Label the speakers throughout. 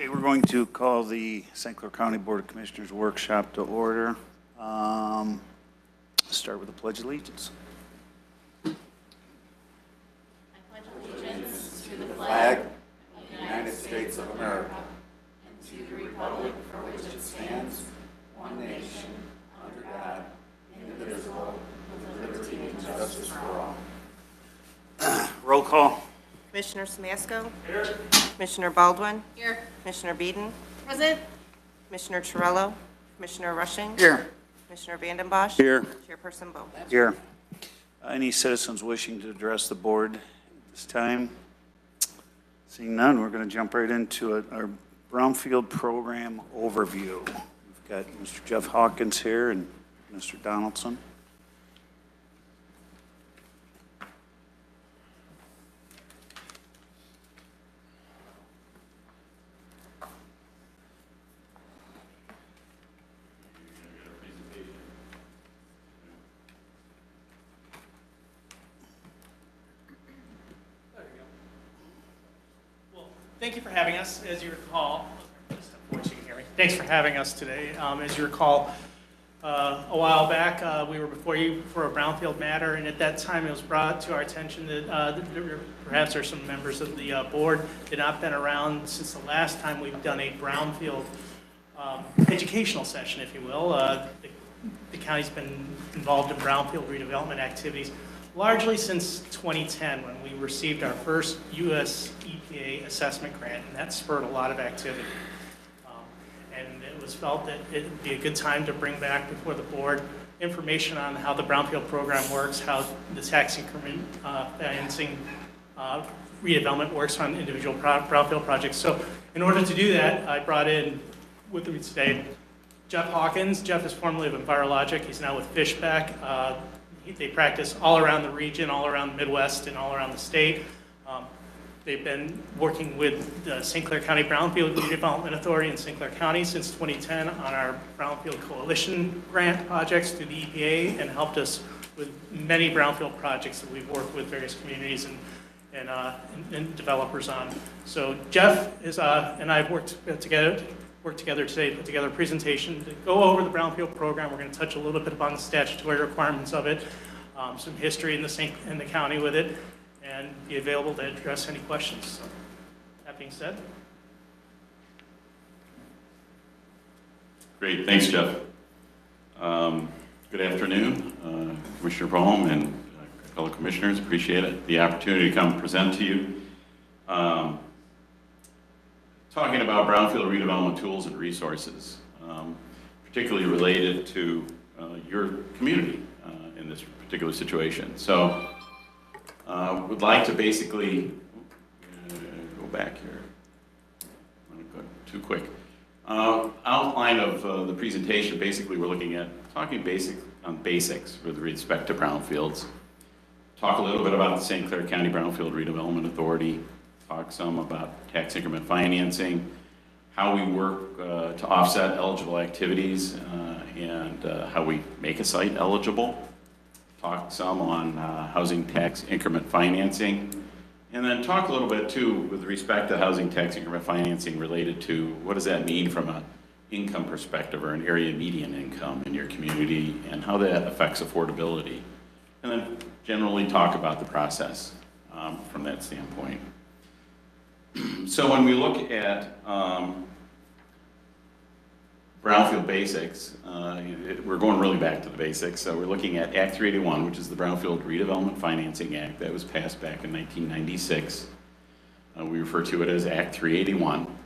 Speaker 1: Okay, we're going to call the St. Clair County Board of Commissioners workshop to order. Start with the Pledge of Allegiance.
Speaker 2: I pledge allegiance to the flag of the United States of America and to the republic for which it stands, one nation, under God, indivisible, with liberty and justice for all.
Speaker 1: Roll call.
Speaker 3: Commissioner Smasco. Here. Commissioner Baldwin.
Speaker 2: Here.
Speaker 3: Commissioner Beeden.
Speaker 2: Present.
Speaker 3: Commissioner Torello. Commissioner Rushing.
Speaker 1: Here.
Speaker 3: Commissioner Vandenbosch.
Speaker 1: Here.
Speaker 3: Chairperson Bo.
Speaker 1: Here. Any citizens wishing to address the board at this time? Seeing none, we're going to jump right into our Brownfield program overview. We've got Mr. Jeff Hawkins here and Mr. Donaldson.
Speaker 4: Thank you for having us. As you recall, thanks for having us today. As you recall, a while back, we were before you for a brownfield matter, and at that time it was brought to our attention that perhaps there are some members of the board that have not been around since the last time we've done a brownfield educational session, if you will. The county's been involved in brownfield redevelopment activities largely since 2010, when we received our first U.S. EPA assessment grant, and that spurred a lot of activity. And it was felt that it would be a good time to bring back before the board information on how the brownfield program works, how the tax increment financing redevelopment works on individual brownfield projects. So in order to do that, I brought in with me today Jeff Hawkins. Jeff is formerly of EnviroLogic. He's now with Fishback. They practice all around the region, all around the Midwest, and all around the state. They've been working with the St. Clair County Brownfield Redevelopment Authority in St. Clair County since 2010 on our Brownfield Coalition grant projects through the EPA, and helped us with many brownfield projects that we've worked with various communities and developers on. So Jeff is, and I've worked together today, put together a presentation to go over the brownfield program. We're going to touch a little bit upon the statutory requirements of it, some history in the county with it, and be available to address any questions. So, that being said.
Speaker 5: Great, thanks, Jeff. Good afternoon, Commissioner Bohm and fellow commissioners. Appreciate it, the opportunity to come present to you. Talking about brownfield redevelopment tools and resources, particularly related to your community in this particular situation. So, would like to basically go back here. I'm going to go too quick. Outline of the presentation. Basically, we're looking at talking basics with respect to brownfields. Talk a little bit about the St. Clair County Brownfield Redevelopment Authority. Talk some about tax increment financing, how we work to offset eligible activities, and how we make a site eligible. Talk some on housing tax increment financing, and then talk a little bit too with respect to housing tax increment financing related to what does that mean from an income perspective or an area median income in your community, and how that affects affordability. And then generally talk about the process from that standpoint. So when we look at brownfield basics, we're going really back to the basics. So we're looking at Act 381, which is the Brownfield Redevelopment Financing Act that was passed back in 1996. We refer to it as Act 381.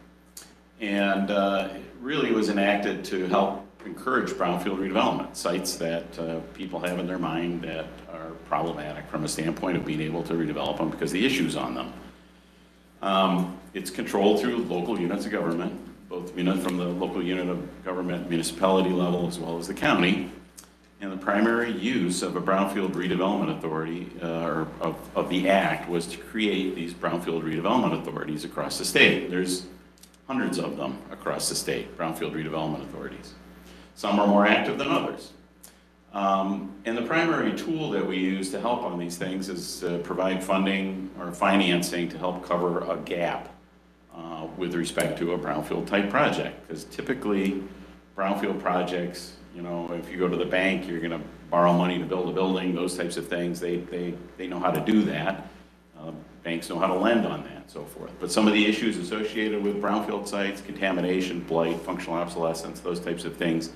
Speaker 5: And it really was enacted to help encourage brownfield redevelopment, sites that people have in their mind that are problematic from a standpoint of being able to redevelop them because of the issues on them. It's controlled through local units of government, both from the local unit of government municipality level as well as the county. And the primary use of a brownfield redevelopment authority, or of the act, was to create these brownfield redevelopment authorities across the state. There's hundreds of them across the state, brownfield redevelopment authorities. Some are more active than others. And the primary tool that we use to help on these things is provide funding or financing to help cover a gap with respect to a brownfield type project. Because typically, brownfield projects, you know, if you go to the bank, you're going to borrow money to build a building, those types of things. They know how to do that. Banks know how to lend on that and so forth. But some of the issues associated with brownfield sites, contamination, blight, functional obsolescence, those types of things,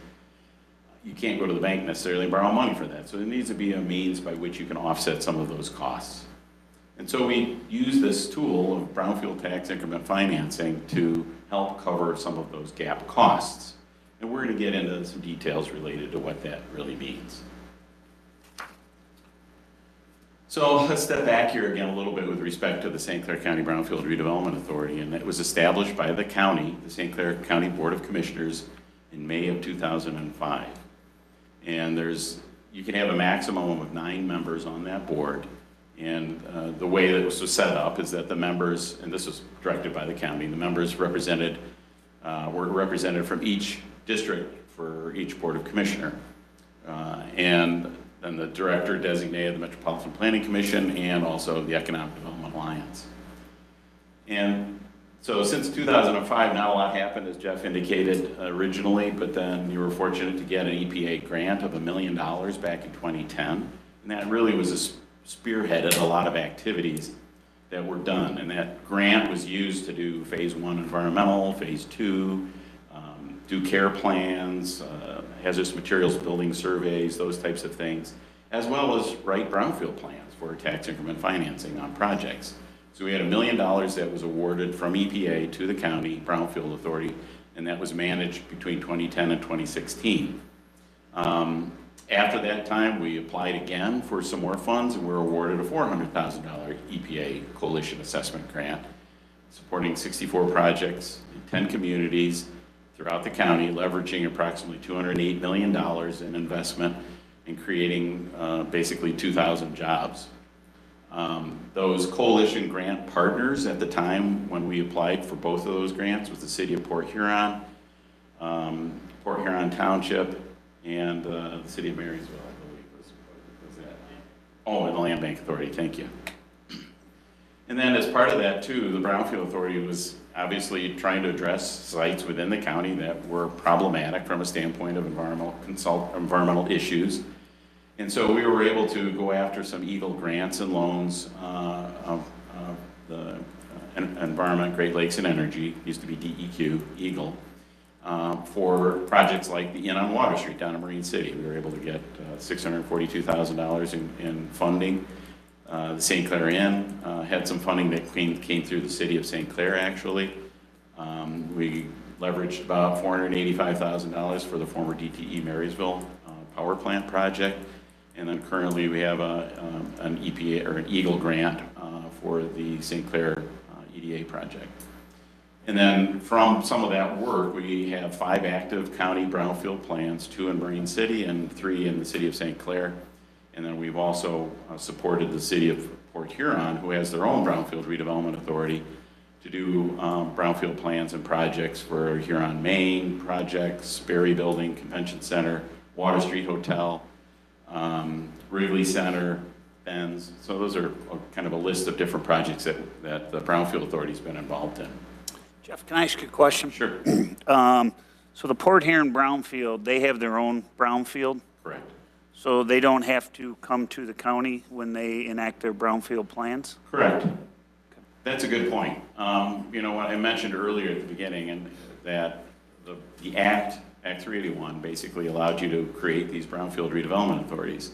Speaker 5: you can't go to the bank necessarily and borrow money for that. So there needs to be a means by which you can offset some of those costs. And so we use this tool of brownfield tax increment financing to help cover some of those gap costs. And we're going to get into some details related to what that really means. So let's step back here again a little bit with respect to the St. Clair County Brownfield Redevelopment Authority. And it was established by the county, the St. Clair County Board of Commissioners, in May of 2005. And you can have a maximum of 9 members on that board. And the way that this was set up is that the members, and this was directed by the county, the members were represented from each district for each Board of Commissioner. And then the director designated the Metropolitan Planning Commission and also the Economic Development Alliance. And so since 2005, not a lot happened, as Jeff indicated originally, but then you were fortunate to get an EPA grant of $1 million back in 2010. And that really was spearheaded a lot of activities that were done. And that grant was used to do phase 1 environmental, phase 2, do care plans, hazardous materials building surveys, those types of things, as well as write brownfield plans for tax increment financing on projects. So we had $1 million that was awarded from EPA to the county brownfield authority, and that was managed between 2010 and 2016. After that time, we applied again for some more funds, and we were awarded a $400,000 EPA coalition assessment grant, supporting 64 projects in 10 communities throughout the county, leveraging approximately $208 million in investment and creating basically 2,000 jobs. Those coalition grant partners at the time when we applied for both of those grants was the City of Port Huron, Port Huron Township, and the City of Marysville, I believe was that. Oh, and the Land Bank Authority, thank you. And then as part of that too, the Brownfield Authority was obviously trying to address sites within the county that were problematic from a standpoint of environmental issues. And so we were able to go after some EAGLE grants and loans of the Environment, Great Lakes and Energy, used to be DEQ, EAGLE, for projects like the Inn on Water Street down in Marine City. We were able to get $642,000 in funding. The St. Clair Inn had some funding that came through the city of St. Clair, actually. We leveraged about $485,000 for the former DTE Marysville power plant project. And then currently we have an EPA or an EAGLE grant for the St. Clair EDA project. And then from some of that work, we have 5 active county brownfield plans, 2 in Marine City and 3 in the city of St. Clair. And then we've also supported the city of Port Huron, who has their own brownfield redevelopment authority, to do brownfield plans and projects for Huron, Maine projects, Berry Building, Convention Center, Water Street Hotel, Wrigley Center, Benz. So those are kind of a list of different projects that the Brownfield Authority's been involved in.
Speaker 1: Jeff, can I ask you a question?
Speaker 5: Sure.
Speaker 1: So the Port Huron Brownfield, they have their own brownfield?
Speaker 5: Correct.
Speaker 1: So they don't have to come to the county when they enact their brownfield plans?
Speaker 5: Correct. That's a good point. You know, what I mentioned earlier at the beginning, and that the Act 381, basically allowed you to create these brownfield redevelopment authorities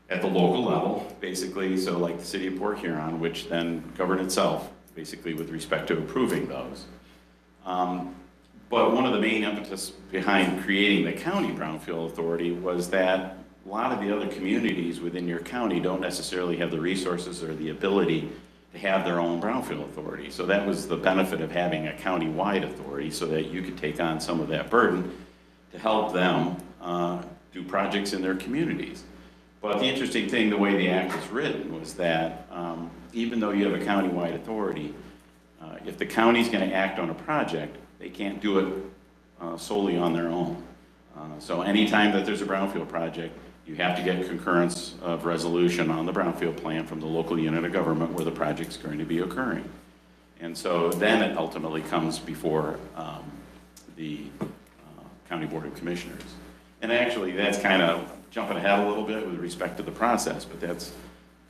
Speaker 5: at the local level, basically, so like the city of Port Huron, which then governed itself, basically with respect to approving those. But one of the main impetus behind creating the county brownfield authority was that a lot of the other communities within your county don't necessarily have the resources or the ability to have their own brownfield authority. So that was the benefit of having a county-wide authority, so that you could take on some of that burden to help them do projects in their communities. But the interesting thing, the way the act was written, was that even though you have a county-wide authority, if the county's going to act on a project, they can't do it solely on their own. So anytime that there's a brownfield project, you have to get concurrence of resolution on the brownfield plan from the local unit of government where the project's going to be occurring. And so then it ultimately comes before the County Board of Commissioners. And actually, that's kind of jumping ahead a little bit with respect to the process, but that's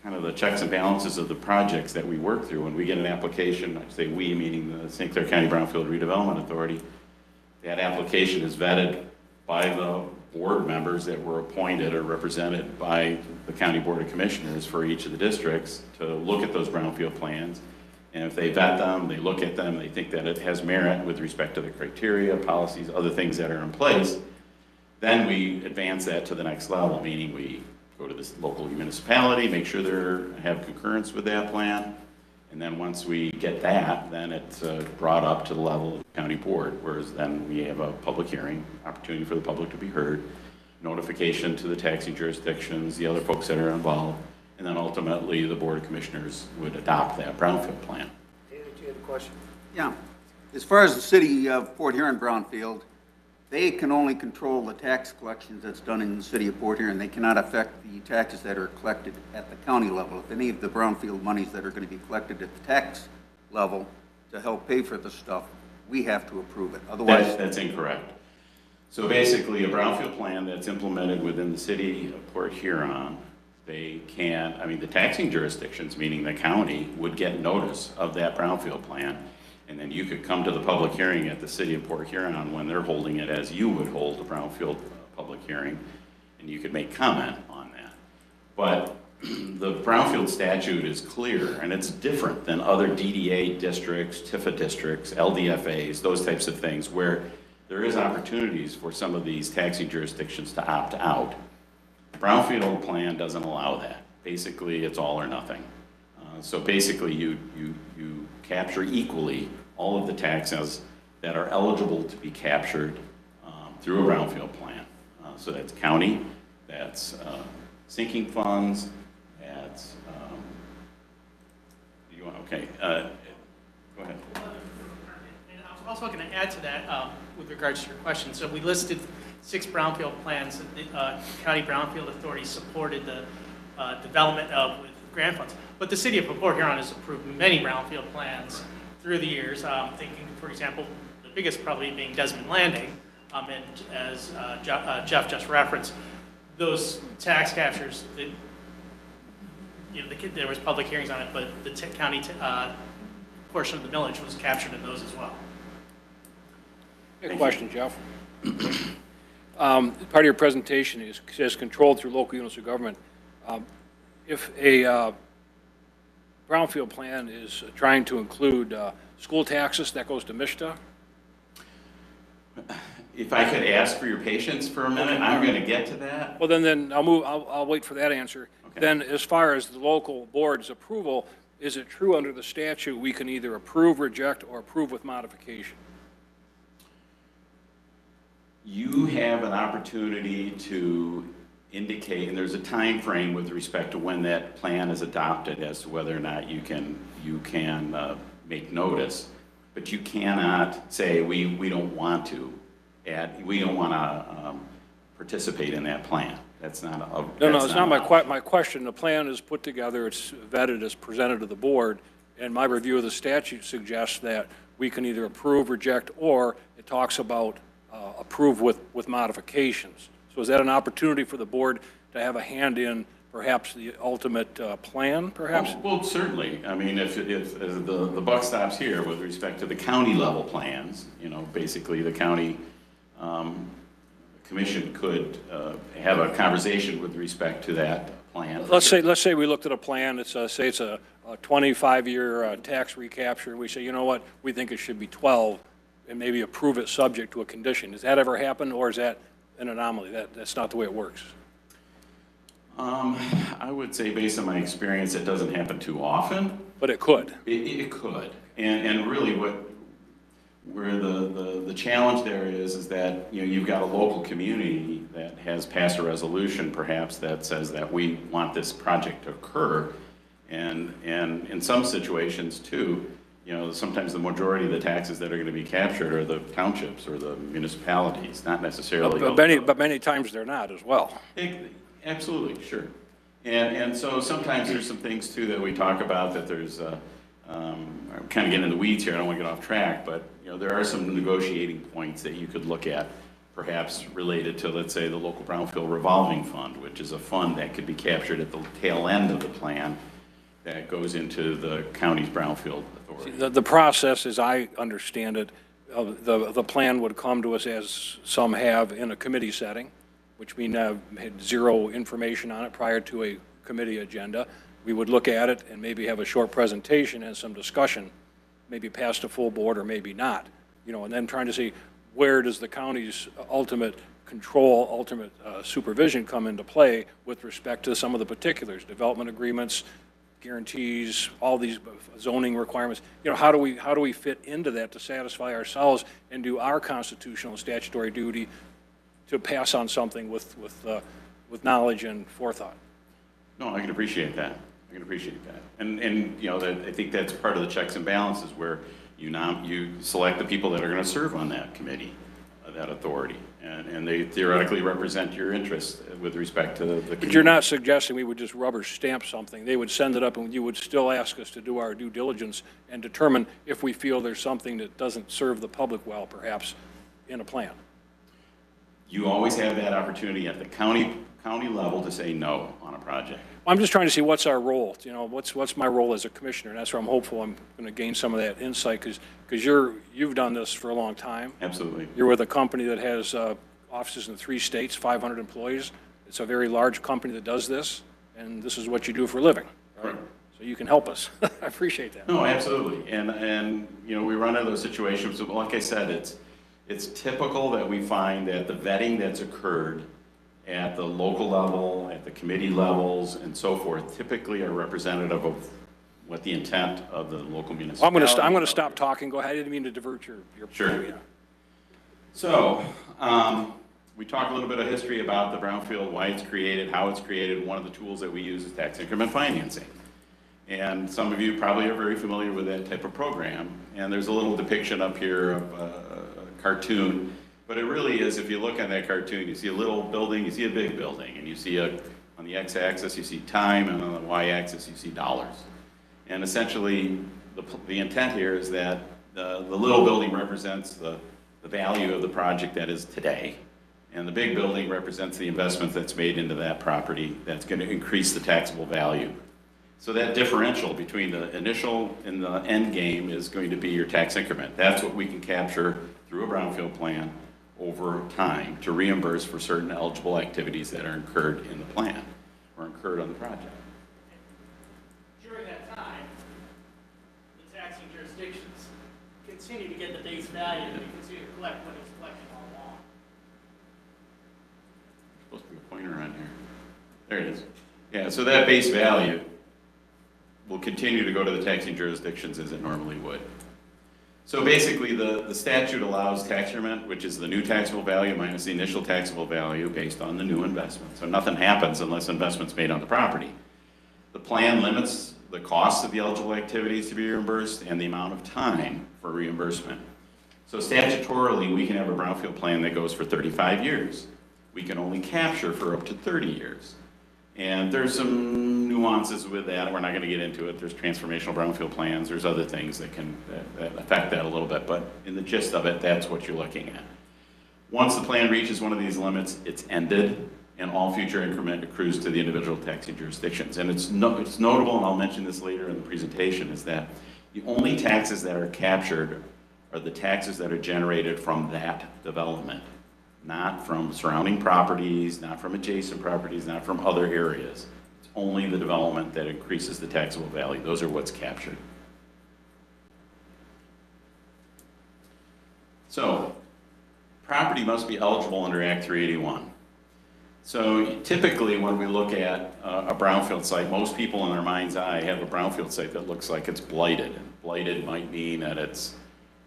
Speaker 5: kind of the checks and balances of the projects that we work through. When we get an application, I say we, meaning the St. Clair County Brownfield Redevelopment Authority, that application is vetted by the board members that were appointed or represented by the County Board of Commissioners for each of the districts to look at those brownfield plans. And if they vet them, they look at them, they think that it has merit with respect to the criteria, policies, other things that are in place, then we advance that to the next level, meaning we go to this local municipality, make sure they have concurrence with that plan, and then once we get that, then it's brought up to the level of the county board, whereas then we have a public hearing, opportunity for the public to be heard, notification to the taxing jurisdictions, the other folks that are involved, and then ultimately the Board of Commissioners would adopt that brownfield plan.
Speaker 6: David, you had a question?
Speaker 2: Yeah. As far as the city of Port Huron Brownfield, they can only control the tax collections that's done in the city of Port Huron. They cannot affect the taxes that are collected at the county level. If any of the brownfield monies that are going to be collected at the tax level to help pay for the stuff, we have to approve it. Otherwise,
Speaker 5: That's incorrect. So basically, a brownfield plan that's implemented within the city of Port Huron, they can, I mean, the taxing jurisdictions, meaning the county, would get notice of that brownfield plan. And then you could come to the public hearing at the city of Port Huron when they're holding it as you would hold a brownfield public hearing, and you could make comment on that. But the brownfield statute is clear, and it's different than other DDA districts, TIFA districts, LDFAs, those types of things, where there is opportunities for some of these taxing jurisdictions to opt out. Brownfield plan doesn't allow that. Basically, it's all or nothing. So basically, you capture equally all of the taxes that are eligible to be captured through a brownfield plan. So that's county, that's sinking funds, that's, you want, okay, go ahead.
Speaker 4: And I was also going to add to that with regards to your question. So we listed 6 brownfield plans that the County Brownfield Authority supported the development of with grant funds. But the city of Port Huron has approved many brownfield plans through the years. Thinking, for example, the biggest probably being Desmond Landing, and as Jeff just referenced, those tax captures, there was public hearings on it, but the county portion of the millage was captured in those as well.
Speaker 6: Good question, Jeff. Part of your presentation says controlled through local units of government. If a brownfield plan is trying to include school taxes, that goes to MISTA?
Speaker 5: If I could ask for your patience for a minute, I'm going to get to that.
Speaker 6: Well, then I'll wait for that answer.
Speaker 5: Okay.
Speaker 6: Then as far as the local board's approval, is it true under the statute we can either approve, reject, or approve with modification?
Speaker 5: You have an opportunity to indicate, and there's a time frame with respect to when that plan is adopted as to whether or not you can make notice, but you cannot say we don't want to participate in that plan. That's not a.
Speaker 6: No, it's not my question. The plan is put together, it's vetted, it's presented to the board, and my review of the statute suggests that we can either approve, reject, or it talks about approve with modifications. So is that an opportunity for the board to have a hand in perhaps the ultimate plan, perhaps?
Speaker 5: Well, certainly. I mean, if the buck stops here with respect to the county level plans, basically the county commission could have a conversation with respect to that plan.
Speaker 6: Let's say we looked at a plan, say it's a 25-year tax recapture, and we say, you know what, we think it should be 12, and maybe approve it subject to a condition. Does that ever happen, or is that an anomaly? That's not the way it works.
Speaker 5: I would say, based on my experience, it doesn't happen too often.
Speaker 6: But it could.
Speaker 5: It could, and really, where the challenge there is that you've got a local community that has passed a resolution, perhaps, that says that we want this project to occur, and in some situations too, sometimes the majority of the taxes that are going to be captured are the townships or the municipalities, not necessarily.
Speaker 6: But many times they're not as well.
Speaker 5: Absolutely, sure. And so sometimes there's some things too that we talk about, that there's I'm kind of getting in the weeds here, I don't want to get off track, but, you know, there are some negotiating points that you could look at, perhaps related to, let's say, the local brownfield revolving fund, which is a fund that could be captured at the tail end of the plan that goes into the county's brownfield authority.
Speaker 6: The process, as I understand it, the plan would come to us, as some have, in a committee setting, which we have had zero information on it prior to a committee agenda. We would look at it and maybe have a short presentation and some discussion, maybe pass to full board or maybe not, you know, and then trying to see where does the county's ultimate control, ultimate supervision come into play with respect to some of the particulars, development agreements, guarantees, all these zoning requirements. You know, how do we fit into that to satisfy ourselves and do our constitutional and statutory duty to pass on something with knowledge and forethought?
Speaker 5: No, I can appreciate that. I can appreciate that. And you know, I think that's part of the checks and balances where you select the people that are going to serve on that committee, that authority, and they theoretically represent your interests with respect to the community.
Speaker 6: But you're not suggesting we would just rubber stamp something. They would send it up and you would still ask us to do our due diligence and determine if we feel there's something that doesn't serve the public well, perhaps, in a plan.
Speaker 5: You always have that opportunity at the county level to say no on a project.
Speaker 6: I'm just trying to see what's our role, you know, what's my role as a commissioner, and that's where I'm hopeful I'm going to gain some of that insight, because you've done this for a long time.
Speaker 5: Absolutely.
Speaker 6: You're with a company that has offices in 3 states, 500 employees. It's a very large company that does this, and this is what you do for a living. Right?
Speaker 5: Right.
Speaker 6: So you can help us. I appreciate that.
Speaker 5: No, absolutely. And you know, we run into those situations, but like I said, it's typical that we find that the vetting that's occurred at the local level, at the committee levels, and so forth, typically are representative of what the intent of the local municipality.
Speaker 6: I'm going to stop talking. Go ahead. I didn't mean to divert your
Speaker 5: Sure.
Speaker 6: Yeah.
Speaker 5: So, we talked a little bit of history about the brownfield, why it's created, how it's created. One of the tools that we use is tax increment financing. And some of you probably are very familiar with that type of program. And there's a little depiction up here of a cartoon. But it really is, if you look at that cartoon, you see a little building, you see a big building, and you see on the x-axis you see time, and on the y-axis you see dollars. And essentially, the intent here is that the little building represents the value of the project that is today, and the big building represents the investment that's made into that property that's going to increase the taxable value. So that differential between the initial and the end game is going to be your tax increment. That's what we can capture through a brownfield plan over time to reimburse for certain eligible activities that are incurred in the plan or incurred on the project.
Speaker 4: During that time, the taxing jurisdictions continue to get the base value and they continue to collect what is collected all along.
Speaker 5: Supposed to be a pointer on here. There it is. Yeah, so that base value will continue to go to the taxing jurisdictions as it normally would. So basically, the statute allows tax increment, which is the new taxable value minus the initial taxable value based on the new investment. So nothing happens unless investment's made on the property. The plan limits the cost of the eligible activities to be reimbursed and the amount of time for reimbursement. So statutorily, we can have a brownfield plan that goes for 35 years. We can only capture for up to 30 years. And there's some nuances with that. We're not going to get into it. There's transformational brownfield plans. There's other things that can affect that a little bit. But in the gist of it, that's what you're looking at. Once the plan reaches one of these limits, it's ended, and all future increment accrues to the individual taxing jurisdictions. And it's notable, and I'll mention this later in the presentation, is that the only taxes that are captured are the taxes that are generated from that development. Not from surrounding properties, not from adjacent properties, not from other areas. It's only the development that increases the taxable value. Those are what's captured. So, property must be eligible under Act 381. So typically when we look at a brownfield site, most people in their mind's eye have a brownfield site that looks like it's blighted. And blighted might mean that it's,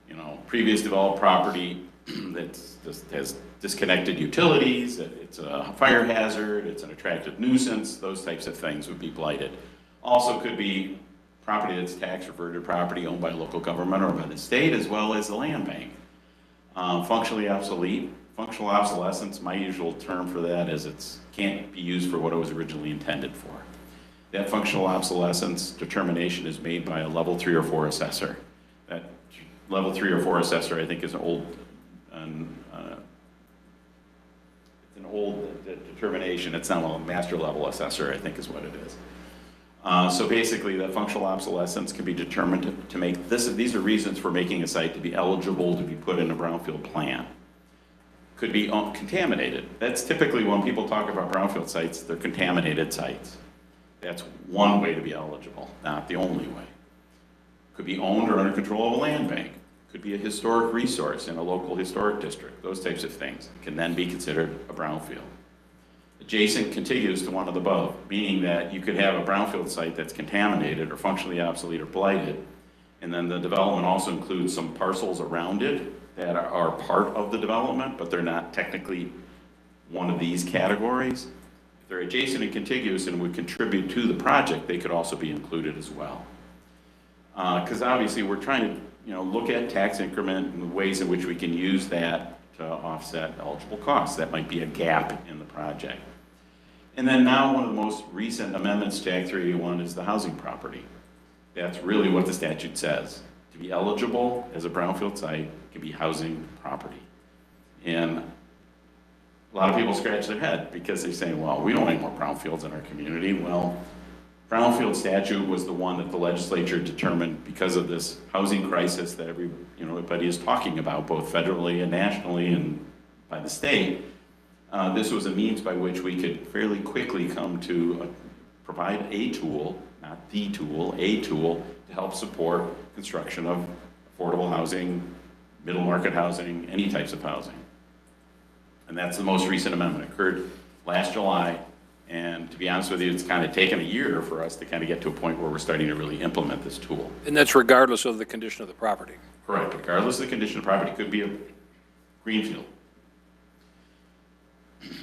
Speaker 5: you know, previous developed property that just has disconnected utilities, it's a fire hazard, it's an attractive nuisance, those types of things would be blighted. Also could be property that's tax reverted property owned by local government or by the state as well as the land bank. Functionally obsolete. Functional obsolescence, my usual term for that is it can't be used for what it was originally intended for. that functional obsolescence determination is made by a level 3 or 4 assessor. That level 3 or 4 assessor, I think, is it's an old determination. It's not a master level assessor, I think is what it is. So basically, that functional obsolescence can be determined to make this. These are reasons for making a site to be eligible to be put in a brownfield plan. Could be contaminated. That's typically when people talk about brownfield sites, they're contaminated sites. That's one way to be eligible, not the only way. Could be owned or under control of a land bank. Could be a historic resource in a local historic district. Those types of things can then be considered a brownfield. Adjacent, contiguous to one of the above, meaning that you could have a brownfield site that's contaminated or functionally obsolete or blighted, and then the development also includes some parcels around it that are part of the development, but they're not technically one of these categories. If they're adjacent and contiguous and would contribute to the project, they could also be included as well. Because obviously we're trying to look at tax increment and the ways in which we can use that to offset eligible costs. That might be a gap in the project. And then now one of the most recent amendments to Act 381 is the housing property. That's really what the statute says. To be eligible as a brownfield site can be housing property. And a lot of people scratch their head because they say, well, we don't want any more brownfields in our community. Well, brownfield statute was the one that the legislature determined because of this housing crisis that everybody is talking about, both federally and nationally and by the state. This was a means by which we could fairly quickly come to provide a tool, not the tool, a tool to help support construction of affordable housing, middle market housing, any types of housing. And that's the most recent amendment. It occurred last July. And to be honest with you, it's kind of taken a year for us to kind of get to a point where we're starting to really implement this tool.
Speaker 6: And that's regardless of the condition of the property.
Speaker 5: Correct. Regardless of the condition of property, could be a greenfield. Okay.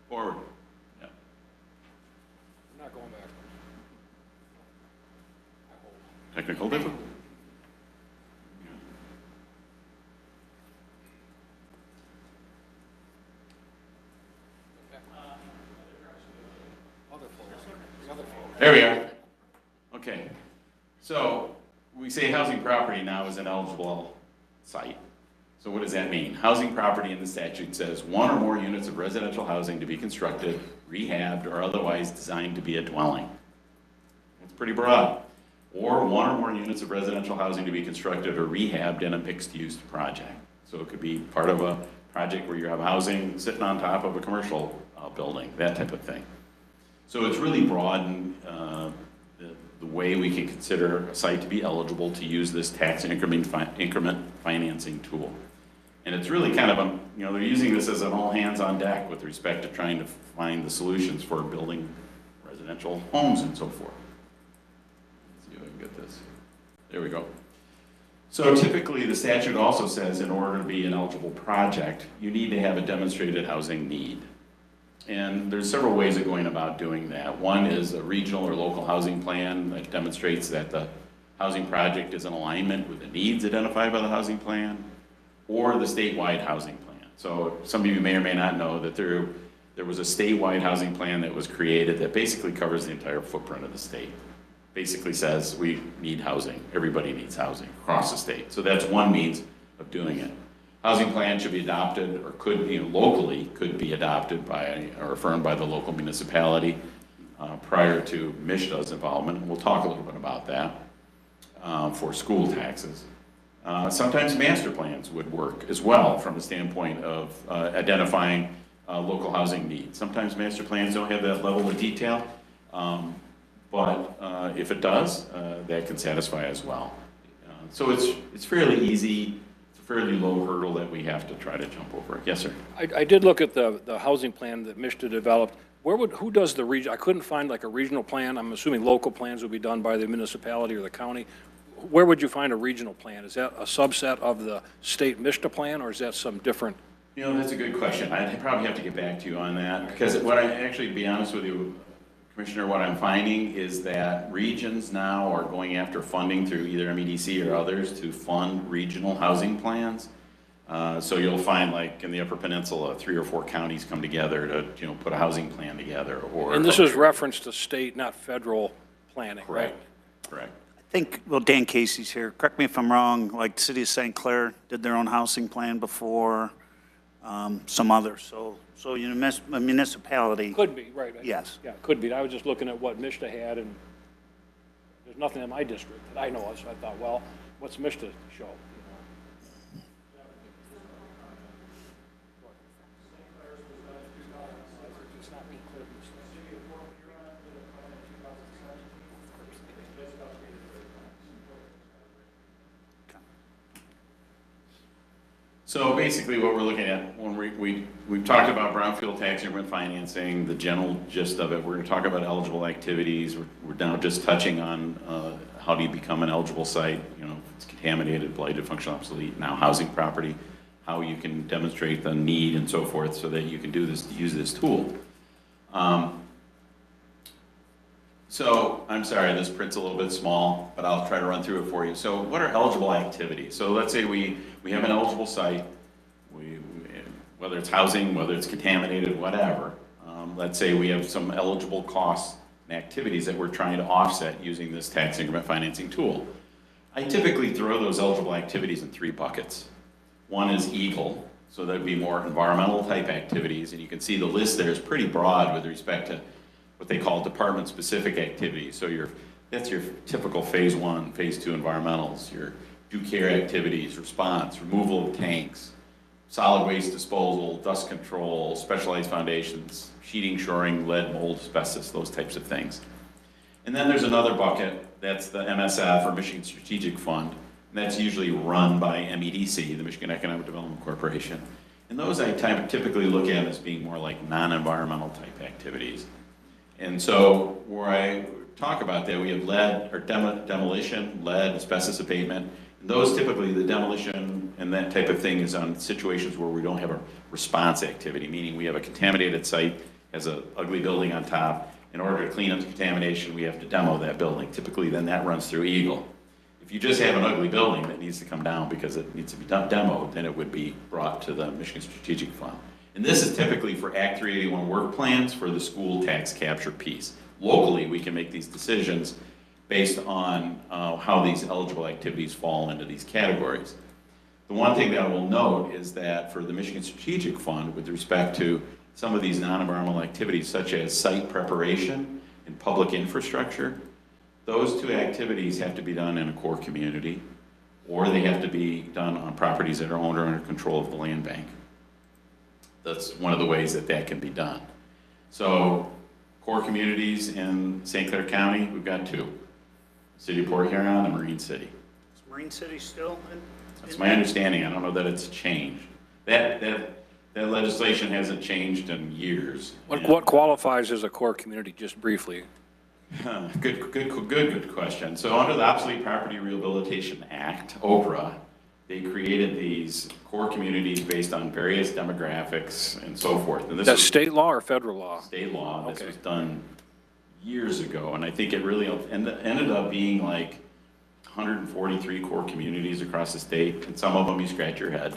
Speaker 5: Forward. Yeah.
Speaker 6: I'm not going back.
Speaker 5: Technical difficulty. There we are. Okay. So we say housing property now is an eligible site. So what does that mean? Housing property in the statute says one or more units of residential housing to be constructed, rehabbed, or otherwise designed to be a dwelling. That's pretty broad. Or one or more units of residential housing to be constructed or rehabbed in a mixed-use project. So it could be part of a project where you have housing sitting on top of a commercial building, that type of thing. So it's really broadened the way we can consider a site to be eligible to use this tax increment financing tool. And it's really kind of they're using this as an all hands on deck with respect to trying to find the solutions for building residential homes and so forth. Let's see if I can get this. There we go. So typically the statute also says in order to be an eligible project, you need to have a demonstrated housing need. And there's several ways of going about doing that. One is a regional or local housing plan that demonstrates that the housing project is in alignment with the needs identified by the housing plan, or the statewide housing plan. So some of you may or may not know that there was a statewide housing plan that was created that basically covers the entire footprint of the state. Basically says we need housing, everybody needs housing across the state. So that's one means of doing it. Housing plan should be adopted or could, locally could be adopted by or affirmed by the local municipality prior to MSHDA's involvement. We'll talk a little bit about that for school taxes. Sometimes master plans would work as well from a standpoint of identifying local housing needs. Sometimes master plans don't have that level of detail, but if it does, that can satisfy as well. So it's fairly easy. Fairly low hurdle that we have to try to jump over. Yes, sir.
Speaker 6: I did look at the housing plan that MSHDA developed. Who does the region? I couldn't find like a regional plan. I'm assuming local plans would be done by the municipality or the county. Where would you find a regional plan? Is that a subset of the state MSHDA plan, or is that some different?
Speaker 5: That's a good question. I'd probably have to get back to you on that because what I actually, to be honest with you, Commissioner, what I'm finding is that regions now are going after funding through either MEDC or others to fund regional housing plans. So you'll find, like in the Upper Peninsula, 3 or 4 counties come together to, put a housing plan together, or.
Speaker 6: And this is reference to state, not federal planning, right?
Speaker 5: Correct.
Speaker 1: I think, well, Dan Casey's here. Correct me if I'm wrong, like the city of St. Clair did their own housing plan before, some others. So a municipality.
Speaker 6: Could be, right.
Speaker 1: Yes.
Speaker 6: Yeah, could be. I was just looking at what Mishta had, and there's nothing in my district that I know of, so I thought, well, what's Mishta show?
Speaker 5: So basically what we're looking at, when we've talked about brownfield tax increment financing, the general gist of it, we're gonna talk about eligible activities. We're now just touching on how do you become an eligible site, it's contaminated, blighted, functional obsolete, now housing property, how you can demonstrate the need and so forth so that you can use this tool. So, I'm sorry, this print's a little bit small, but I'll try to run through it for you. So what are eligible activities? So let's say we have an eligible site, whether it's housing, whether it's contaminated, whatever. Let's say we have some eligible costs and activities that we're trying to offset using this tax increment financing tool. I typically throw those eligible activities in 3 buckets. One is EAGLE, so that'd be more environmental type activities, and you can see the list there is pretty broad with respect to what they call department-specific activities. So that's your typical phase 1, phase 2 environmentals, your due care activities, response, removal of tanks, solid waste disposal, dust control, specialized foundations, sheeting, shoring, lead, mold, asbestos, those types of things. And then there's another bucket, that's the MSF, or Michigan Strategic Fund, and that's usually run by MEDC, the Michigan Economic Development Corporation. And those I typically look at as being more like non-environmental type activities. And so where I talk about that, we have lead or demolition, lead, asbestos abatement. And those typically, the demolition and that type of thing is on situations where we don't have a response activity, meaning we have a contaminated site, has an ugly building on top. In order to clean up the contamination, we have to demo that building. Typically, then that runs through EAGLE. If you just have an ugly building that needs to come down because it needs to be demoed, then it would be brought to the Michigan Strategic Fund. And this is typically for Act 381 work plans for the school tax capture piece. Locally, we can make these decisions based on how these eligible activities fall into these categories. The one thing that I will note is that for the Michigan Strategic Fund, with respect to some of these non-environmental activities, such as site preparation and public infrastructure, those 2 activities have to be done in a core community, or they have to be done on properties that are owned or under control of the land bank. That's one of the ways that can be done. So, core communities in St. Clair County, we've got 2. City of Port Huron and Marine City.
Speaker 1: Is Marine City still in?
Speaker 5: That's my understanding. I don't know that it's changed. That legislation hasn't changed in years.
Speaker 6: What qualifies as a core community, just briefly?
Speaker 5: Good question. So under the Obsolete Property Rehabilitation Act, OPRA, they created these core communities based on various demographics and so forth. And this
Speaker 6: That's
Speaker 5: is
Speaker 6: state law or federal law?
Speaker 5: state law. This
Speaker 6: Okay.
Speaker 5: was done years ago, and I think it really ended up being like 143 core communities across the state, and some of them you scratch your head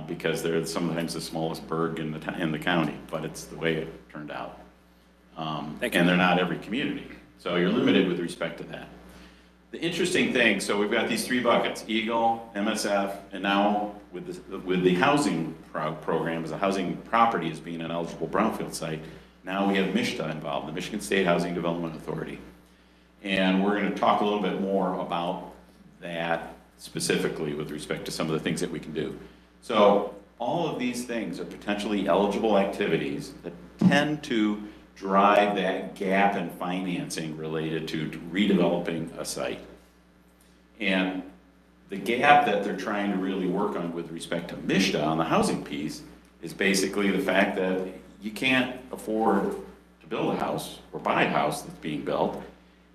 Speaker 5: because they're sometimes the smallest burg in the county, but it's the way it turned out.
Speaker 6: Thank you.
Speaker 5: And they're not every community, so you're limited with respect to that. The interesting thing, so we've got these 3 buckets, EAGLE, MSF, and now with the housing program, as a housing property as being an eligible brownfield site, now we have MSHDA involved, the Michigan State Housing Development Authority. And we're going to talk a little bit more about that specifically with respect to some of the things that we can do. So all of these things are potentially eligible activities that tend to drive that gap in financing related to redeveloping a site. And the gap that they're trying to really work on with respect to MSHDA on the housing piece is basically the fact that you can't afford to build a house or buy a house that's being built,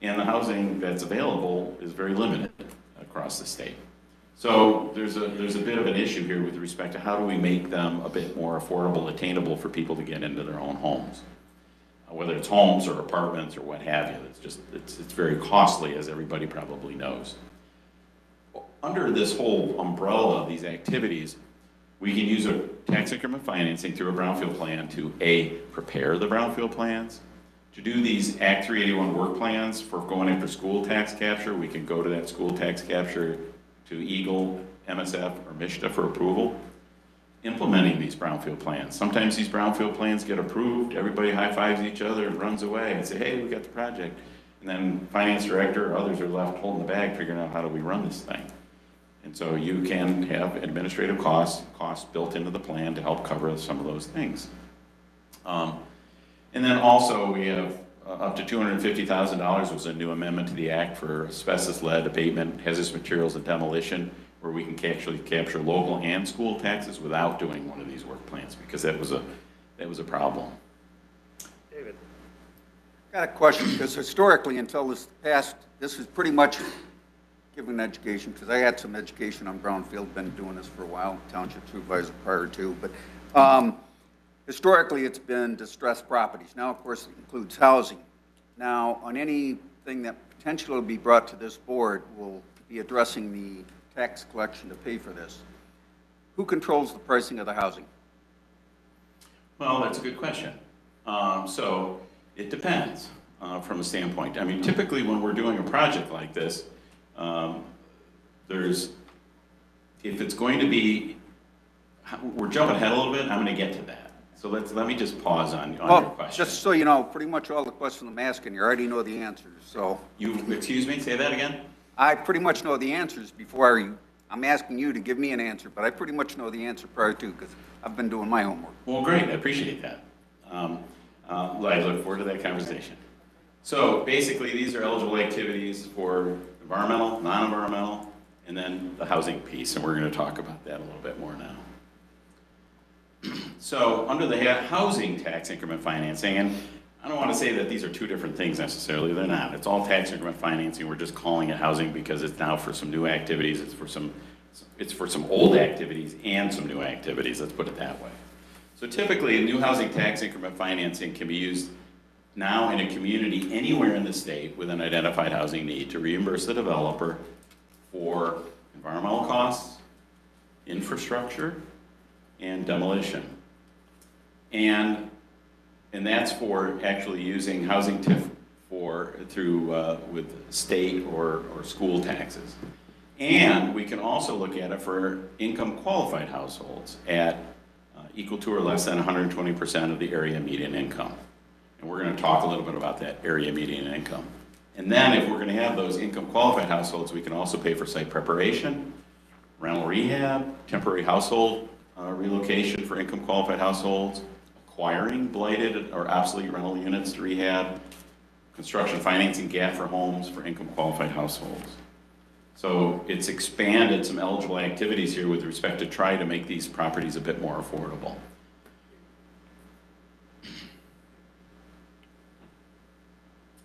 Speaker 5: and the housing that's available is very limited across the state. So there's a bit of an issue here with respect to how do we make them a bit more affordable, attainable for people to get into their own homes. whether it's homes or apartments or what have you. It's very costly, as everybody probably knows. Under this whole umbrella of these activities, we can use a tax increment financing through a brownfield plan to A, prepare the brownfield plans, to do these Act 381 work plans for going after school tax capture. We can go to that school tax capture to Eagle, MSF, or MISTA for approval, implementing these brownfield plans. Sometimes these brownfield plans get approved, everybody high-fives each other and runs away and say, hey, we got the project. And then finance director or others are left holding the bag, figuring out how do we run this thing. And so you can have administrative costs built into the plan to help cover some of those things. And then also we have up to $250,000 was a new amendment to the Act for asbestos, lead abatement, hazardous materials, and demolition, where we can actually capture local and school taxes without doing one of these work plans, because that was a problem.
Speaker 1: David.
Speaker 2: Got a question, because historically, until this past, this is pretty much giving education, because I had some education on brownfield, been doing this for a while, township supervisor prior to, but historically, it's been distressed properties. Now, of course, it includes housing. Now, on anything that potentially will be brought to this board, will be addressing the tax collection to pay for this. Who controls the pricing of the housing?
Speaker 5: Well, that's a good question. So it depends from a standpoint. I mean, typically when we're doing a project like this, if it's going to be, we're jumping ahead a little bit, I'm going to get to that. So let me just pause on your question.
Speaker 2: Just so you know, pretty much all the questions I'm asking, you already know the answers, so.
Speaker 5: Excuse me, say that again?
Speaker 2: I pretty much know the answers before I'm asking you to give me an answer, but I pretty much know the answer prior to, because I've been doing my homework.
Speaker 5: Well, great, I appreciate that. I look forward to that conversation. So basically, these are eligible activities for environmental, non-environmental, and then the housing piece, and we're going to talk about that a little bit more now. So under the housing tax increment financing, and I don't want to say that these are two different things necessarily, they're not. It's all tax increment financing, we're just calling it housing because it's now for some new activities, it's for some old activities and some new activities, let's put it that way. So typically, new housing tax increment financing can be used now in a community anywhere in the state with an identified housing need to reimburse the developer for environmental costs, infrastructure, and demolition. And that's for actually using housing TIF with state or school taxes. And we can also look at it for income qualified households at equal to or less than 120% of the area median income. And we're going to talk a little bit about that area median income. And then if we're going to have those income qualified households, we can also pay for site preparation, rental rehab, temporary household relocation for income qualified households, acquiring blighted or obsolete rental units to rehab, construction financing gap for homes for income qualified households. So it's expanded some eligible activities here with respect to try to make these properties a bit more affordable.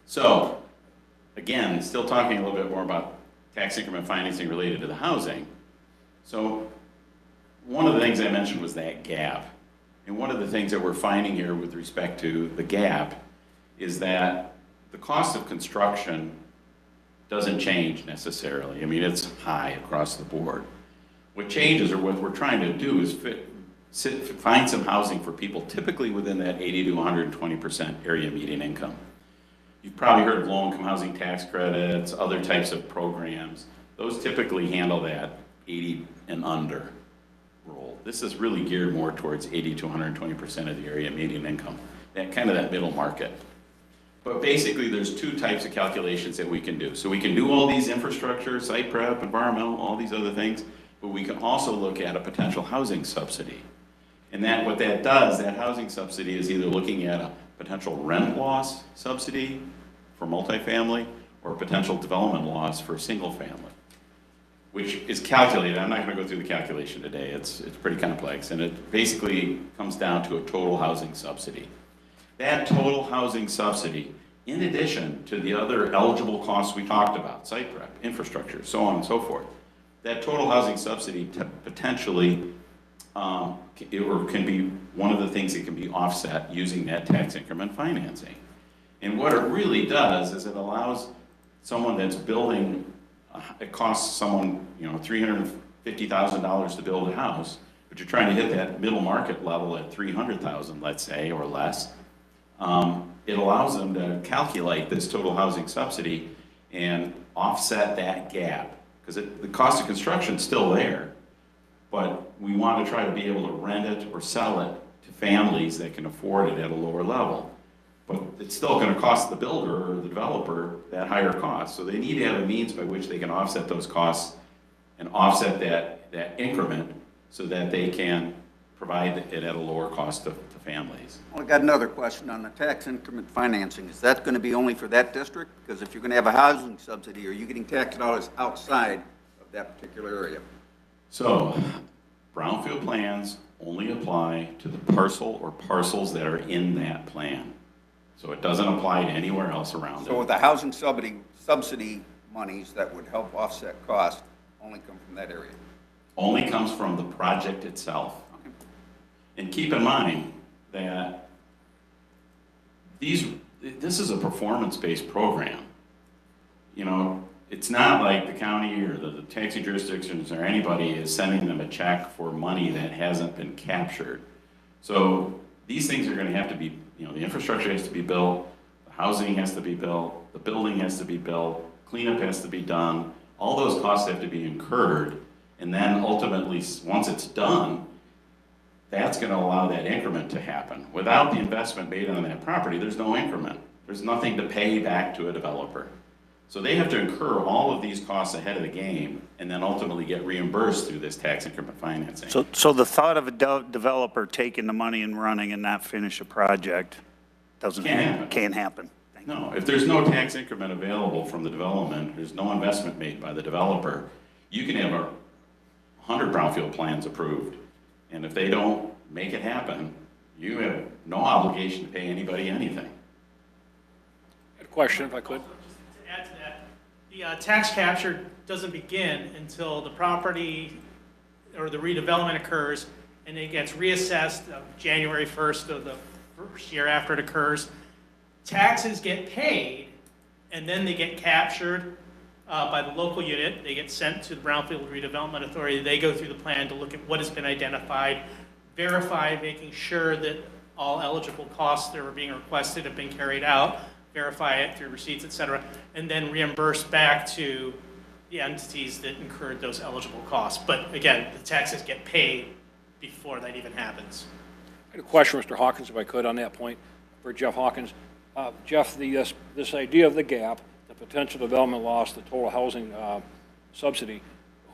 Speaker 5: So, again, still talking a little bit more about tax increment financing related to the housing. So, one of the things I mentioned was that gap. And one of the things that we're finding here with respect to the gap is that the cost of construction doesn't change necessarily. I mean, it's high across the board. What changes, or what we're trying to do, is find some housing for people typically within that 80 to 120% area median income. You've probably heard of low-income housing tax credits, other types of programs. Those typically handle that 80 and under role. This is really geared more towards 80 to 120% of the area median income, that middle market. But basically, there's two types of calculations that we can do. So we can do all these infrastructure, site prep, environmental, all these other things, but we can also look at a potential housing subsidy. And what that does, that housing subsidy is either looking at a potential rent loss subsidy for multifamily or a potential development loss for single family, which is calculated. I'm not going to go through the calculation today. It's pretty complex, and it basically comes down to a total housing subsidy. That total housing subsidy, in addition to the other eligible costs we talked about, site prep, infrastructure, so on and so forth, that total housing subsidy potentially or can be one of the things that can be offset using that tax increment financing. And what it really does is it allows someone that's building, it costs someone, $350,000 to build a house, but you're trying to hit that middle market level at 300,000, let's say, or less. It allows them to calculate this total housing subsidy and offset that gap, because the cost of construction is still there, but we want to try to be able to rent it or sell it to families that can afford it at a lower level. But it's still going to cost the builder or the developer that higher cost. So they need to have a means by which they can offset those costs and offset that increment so that they can provide it at a lower cost to families.
Speaker 2: Well, I got another question on the tax increment financing. Is that going to be only for that district? Because if you're going to have a housing subsidy, are you getting tax dollars outside of that particular area?
Speaker 5: So brownfield plans only apply to the parcel or parcels that are in that plan. So it doesn't apply to anywhere else around
Speaker 2: So
Speaker 5: it.
Speaker 2: the housing subsidy monies that would help offset cost only come from that area?
Speaker 5: Only comes from the project itself. And keep in mind that this is a performance-based program. It's not like the county or the taxing jurisdictions or anybody is sending them a check for money that hasn't been captured. So these things are going to have to be, the infrastructure has to be built, the housing has to be built, the building has to be built, cleanup has to be done. All those costs have to be incurred. And then ultimately, once it's done, that's going to allow that increment to happen. Without the investment made on that property, there's no increment. There's nothing to pay back to a developer. So they have to incur all of these costs ahead of the game and then ultimately get reimbursed through this tax increment financing.
Speaker 1: So the thought of a developer taking the money and running and not finish a project can't happen.
Speaker 5: No, if there's no tax increment available from the development, there's no investment made by the developer, you can have 100 brownfield plans approved. And if they don't make it happen, you have no obligation to pay anybody anything.
Speaker 6: A question, if I could.
Speaker 4: To add to that, the tax capture doesn't begin until the property or the redevelopment occurs, and it gets reassessed January 1st of the first year after it occurs. Taxes get paid, and then they get captured by the local unit. They get sent to the Brownfield Redevelopment Authority. They go through the plan to look at what has been identified, verify, making sure that all eligible costs that were being requested have been carried out, verify it through receipts, et cetera, and then reimburse back to the entities that incurred those eligible costs. But again, the taxes get paid before that even happens.
Speaker 6: I had a question, Mr. Hawkins, if I could, on that point, for Jeff Hawkins. Jeff, this idea of the gap, the potential development loss, the total housing subsidy,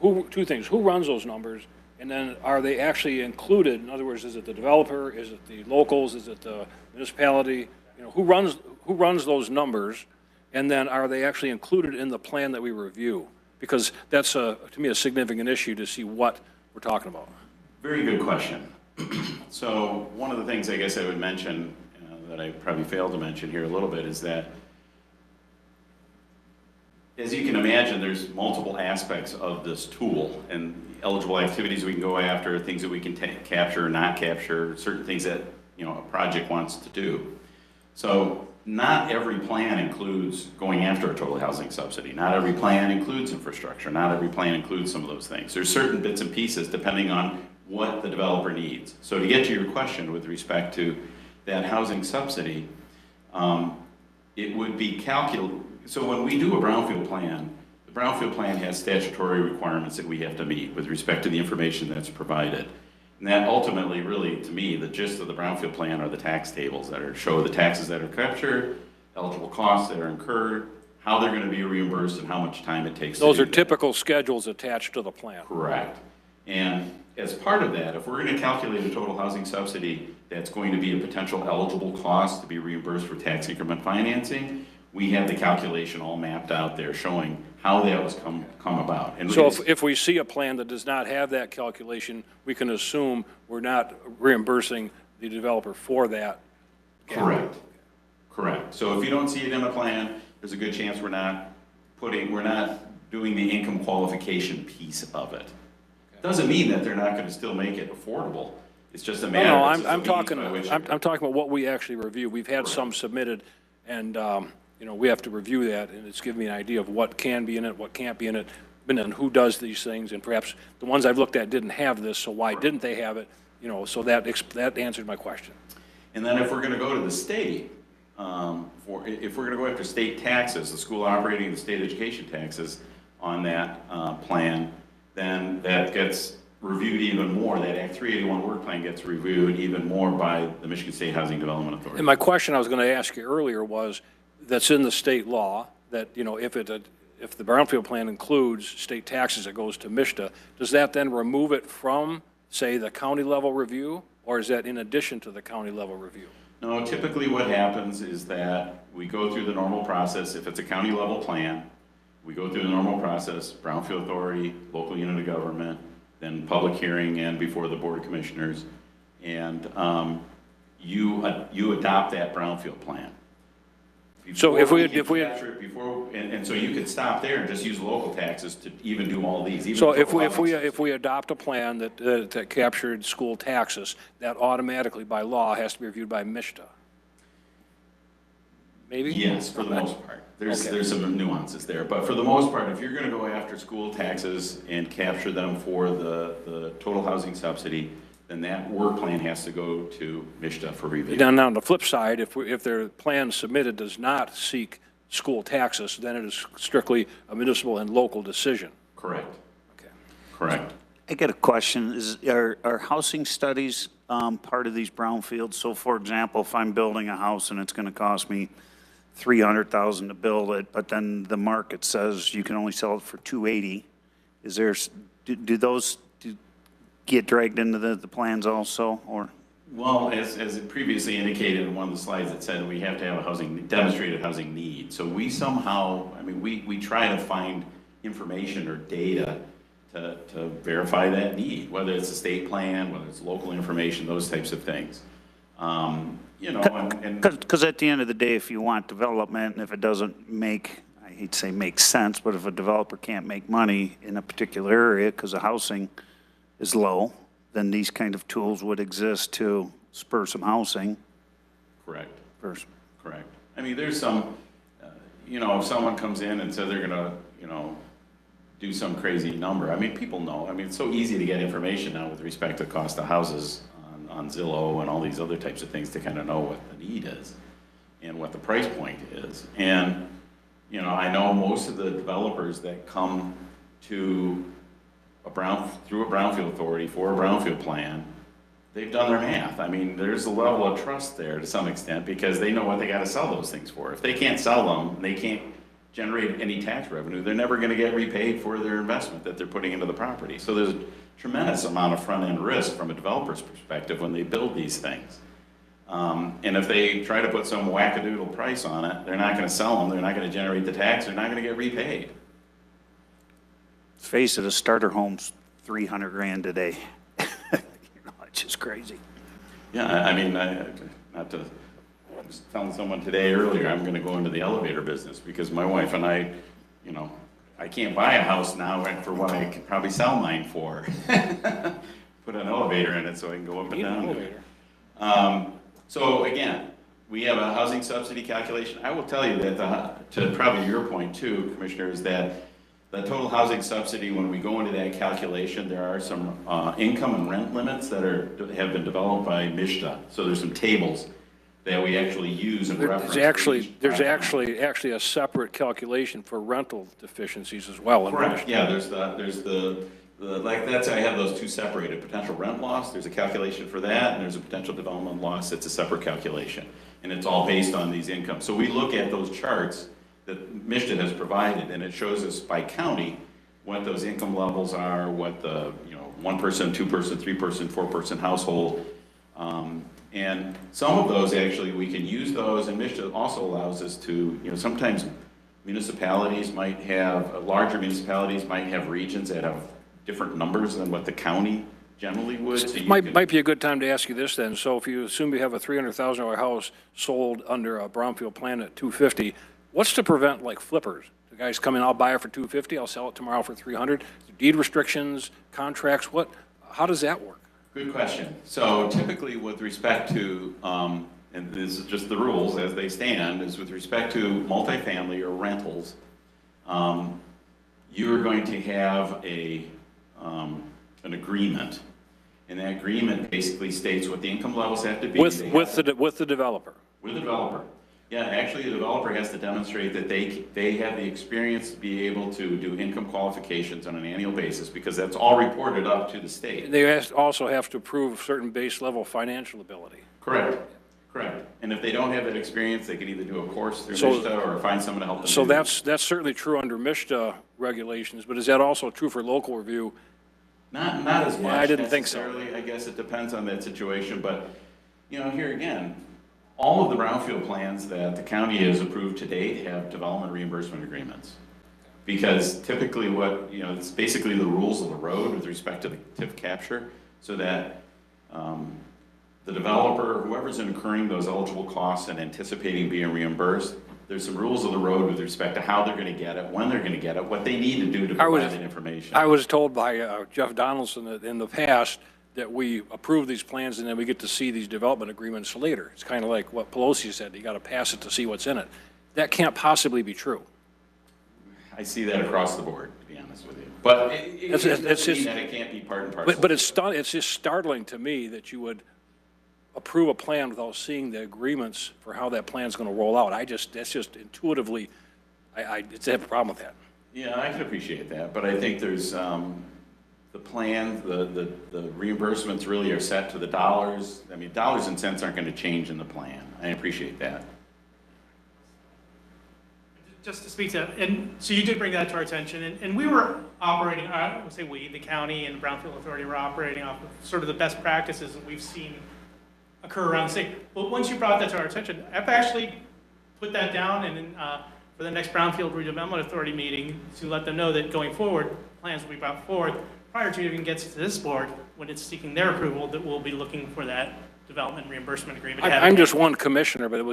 Speaker 6: two things. Who runs those numbers? And then are they actually included? In other words, is it the developer? Is it the locals? Is it the municipality? Who runs those numbers? And then are they actually included in the plan that we review? Because that's, to me, a significant issue to see what we're talking about.
Speaker 5: Very good question. So one of the things I guess I would mention that I probably failed to mention here a little bit is that, as you can imagine, there's multiple aspects of this tool and eligible activities we can go after, things that we can capture or not capture, certain things that a project wants to do. So not every plan includes going after a total housing subsidy. Not every plan includes infrastructure. Not every plan includes some of those things. There's certain bits and pieces depending on what the developer needs. So to get to your question with respect to that housing subsidy, it would be calculated. So when we do a brownfield plan, the brownfield plan has statutory requirements that we have to meet with respect to the information that's provided. And that ultimately, really, to me, the gist of the brownfield plan are the tax tables that show the taxes that are captured, eligible costs that are incurred, how they're going to be reimbursed, and how much time it takes to do
Speaker 6: Those are
Speaker 5: that.
Speaker 6: typical schedules attached to the plan.
Speaker 5: Correct. And as part of that, if we're going to calculate a total housing subsidy that's going to be a potential eligible cost to be reimbursed for tax increment financing, we have the calculation all mapped out there showing how that was come about. And
Speaker 6: So if we see a plan that does not have that calculation, we can assume we're not reimbursing the developer for that.
Speaker 5: Correct. Correct. So if you don't see it in a plan, there's a good chance we're not doing the income qualification piece of it. Doesn't mean that they're not gonna still make it affordable. It's just a
Speaker 6: No,
Speaker 5: matter
Speaker 6: no,
Speaker 5: of.
Speaker 6: I'm talking, I'm talking about what we actually review. We've had some submitted, and, you know, we have to review that, and it's given me an idea of what can be in it, what can't be in it, and then who does these things, and perhaps the ones I've looked at didn't have this, so why didn't they have it? You know, so that answered my question.
Speaker 5: And then if we're gonna go to the state, if we're gonna go after state taxes, the school operating and the state education taxes on that, plan, then that gets reviewed even more. That Act 381 work plan gets reviewed even more by the Michigan State Housing Development Authority.
Speaker 6: And my question I was going to ask you earlier was, that's in the state law, that, you know, if the brownfield plan includes state taxes, it goes to MISTA, does that then remove it from, say, the county level review, or is that in addition to the county level review?
Speaker 5: No, typically what happens is that we go through the normal process. If it's a county level plan, we go through the normal process, Brownfield Authority, local unit of government, then public hearing and before the Board of Commissioners, and you adopt that brownfield plan.
Speaker 6: So if we
Speaker 5: Capture it before, and so you could stop there and just use local taxes to even do all these. Even
Speaker 6: So
Speaker 5: if
Speaker 6: if we adopt a plan that captured school taxes, that automatically by law has to be reviewed by MISTA? Maybe?
Speaker 5: Yes, for the most part.
Speaker 6: Okay.
Speaker 5: There's some nuances there, but for the most part, if you're gonna go after school taxes and capture them for the total housing subsidy, then that work plan has to go to MISTA for review.
Speaker 6: Now, on the flip side, if their plan submitted does not seek school taxes, then it is strictly a municipal and local decision.
Speaker 5: Correct,
Speaker 6: Okay.
Speaker 5: correct.
Speaker 1: I got a question. Are housing studies part of these brownfields? So for example, if I'm building a house and it's going to cost me $300,000 to build it, but then the market says you can only sell it for $280, do those get dragged into the plans also, or?
Speaker 5: Well, as it previously indicated in one of the slides, it said we have to have a demonstrated housing need. So we somehow, I mean, we try to find information or data to verify that need, whether it's a state plan, whether it's local information, those types of things. You know,
Speaker 1: Because at the end of the day, if you want development, and if it doesn't make, I hate to say make sense, but if a developer can't make money in a particular area because the housing is low, then these kind of tools would exist to spur some housing.
Speaker 5: correct.
Speaker 1: First.
Speaker 5: Correct. I mean, there's some, you know, if someone comes in and says they're gonna, you know, do some crazy number, I mean, people know. I mean, it's so easy to get information now with respect to cost of houses on Zillow and all these other types of things to kind of know what the need is and what the price point is. And, you know, I know most of the developers that come to through a brownfield authority for a brownfield plan, they've done their math. I mean, there's a level of trust there to some extent because they know what they gotta sell those things for. If they can't sell them, they can't generate any tax revenue, they're never gonna get repaid for their investment that they're putting into the property. So there's a tremendous amount of front-end risk from a developer's perspective when they build these things. And if they try to put some wackadoodle price on it, they're not gonna sell them, they're not gonna generate the tax, they're not gonna get repaid.
Speaker 1: Let's face it, a starter home's $300,000 today. You know, it's just crazy.
Speaker 5: Yeah, I mean, not to, I was telling someone today earlier, I'm gonna go into the elevator business because my wife and I, you know, I can't buy a house now for what I could probably sell mine for. Put an elevator in it so I can go up and
Speaker 6: Need an
Speaker 5: down.
Speaker 6: elevator.
Speaker 5: So again, we have a housing subsidy calculation. I will tell you that, to probably your point too, Commissioner, is that the total housing subsidy, when we go into that calculation, there are some income and rent limits that have been developed by MISTA. So there's some tables that we actually use in reference.
Speaker 6: There's actually a separate calculation for rental deficiencies as well.
Speaker 5: Correct, yeah, there's the, like that's, I have those two separated, potential rent loss, there's a calculation for that, and there's a potential development loss, it's a separate calculation. And it's all based on these incomes. So we look at those charts that MISTA has provided, and it shows us by county what those income levels are, what the, you know, 1-person, 2-person, 3-person, 4-person household. And some of those actually, we can use those, and MISTA also allows us to, you know, sometimes municipalities might have, larger municipalities might have regions that have different numbers than what the county generally would. So
Speaker 6: It might be a good time to ask you this then. So if you assume you have a $300,000 house sold under a brownfield plan at $250,000, what's to prevent like flippers The guys come in, I'll buy it for $250, I'll sell it tomorrow for $300. Deed restrictions, contracts, how does that work?
Speaker 5: Good question. So typically with respect to, and this is just the rules as they stand, is with respect to multifamily or rentals, you're going to have an agreement. And that agreement basically states what the income levels have to be.
Speaker 6: With the developer?
Speaker 5: With the developer. Yeah, actually, the developer has to demonstrate that they have the experience to be able to do income qualifications on an annual basis, because that's all reported up to the state.
Speaker 6: They also have to prove certain base level financial ability.
Speaker 5: Correct, correct. And if they don't have that experience, they can either do a course through
Speaker 6: So-
Speaker 5: MISTA or find someone to help them.
Speaker 6: So
Speaker 5: do
Speaker 6: that's certainly true under MISTA regulations, but is that also true for local review?
Speaker 5: Not as much.
Speaker 6: I didn't think so.
Speaker 5: necessarily. I guess it depends on that situation, but, here again, all of the brownfield plans that the county has approved to date have development reimbursement agreements. Because typically it's basically the rules of the road with respect to the TIF capture, so that the developer, whoever's incurring those eligible costs and anticipating being reimbursed, there's some rules of the road with respect to how they're going to get it, when they're going to get it, what they need to do to provide that information.
Speaker 6: I was told by Jeff Donaldson that in the past that we approve these plans and then we get to see these development agreements later. It's kind of like what Pelosi said, you got to pass it to see what's in it. That can't possibly be true.
Speaker 5: I see that across the board, to be honest with you. But it doesn't
Speaker 6: it's
Speaker 5: mean
Speaker 6: just-
Speaker 5: that it can't be part and parcel.
Speaker 6: But it's just startling to me that you would approve a plan without seeing the agreements for how that plan's going to roll out. That's just intuitively, I have a problem with that.
Speaker 5: Yeah, I can appreciate that, but I think there's, the plan, the reimbursements really are set to the dollars. I mean, dollars and cents aren't going to change in the plan. I appreciate that.
Speaker 4: Just to speak to, and so you did bring that to our attention, and we were operating, I would say we, the county and the Brownfield Authority were operating off of sort of the best practices that we've seen occur around the state. But once you brought that to our attention, I've actually put that down and for the next Brownfield Redevelopment Authority meeting to let them know that going forward, plans will be brought forward prior to it even gets to this board, when it's seeking their approval, that we'll be looking for that development reimbursement agreement.
Speaker 6: I'm just one commissioner, but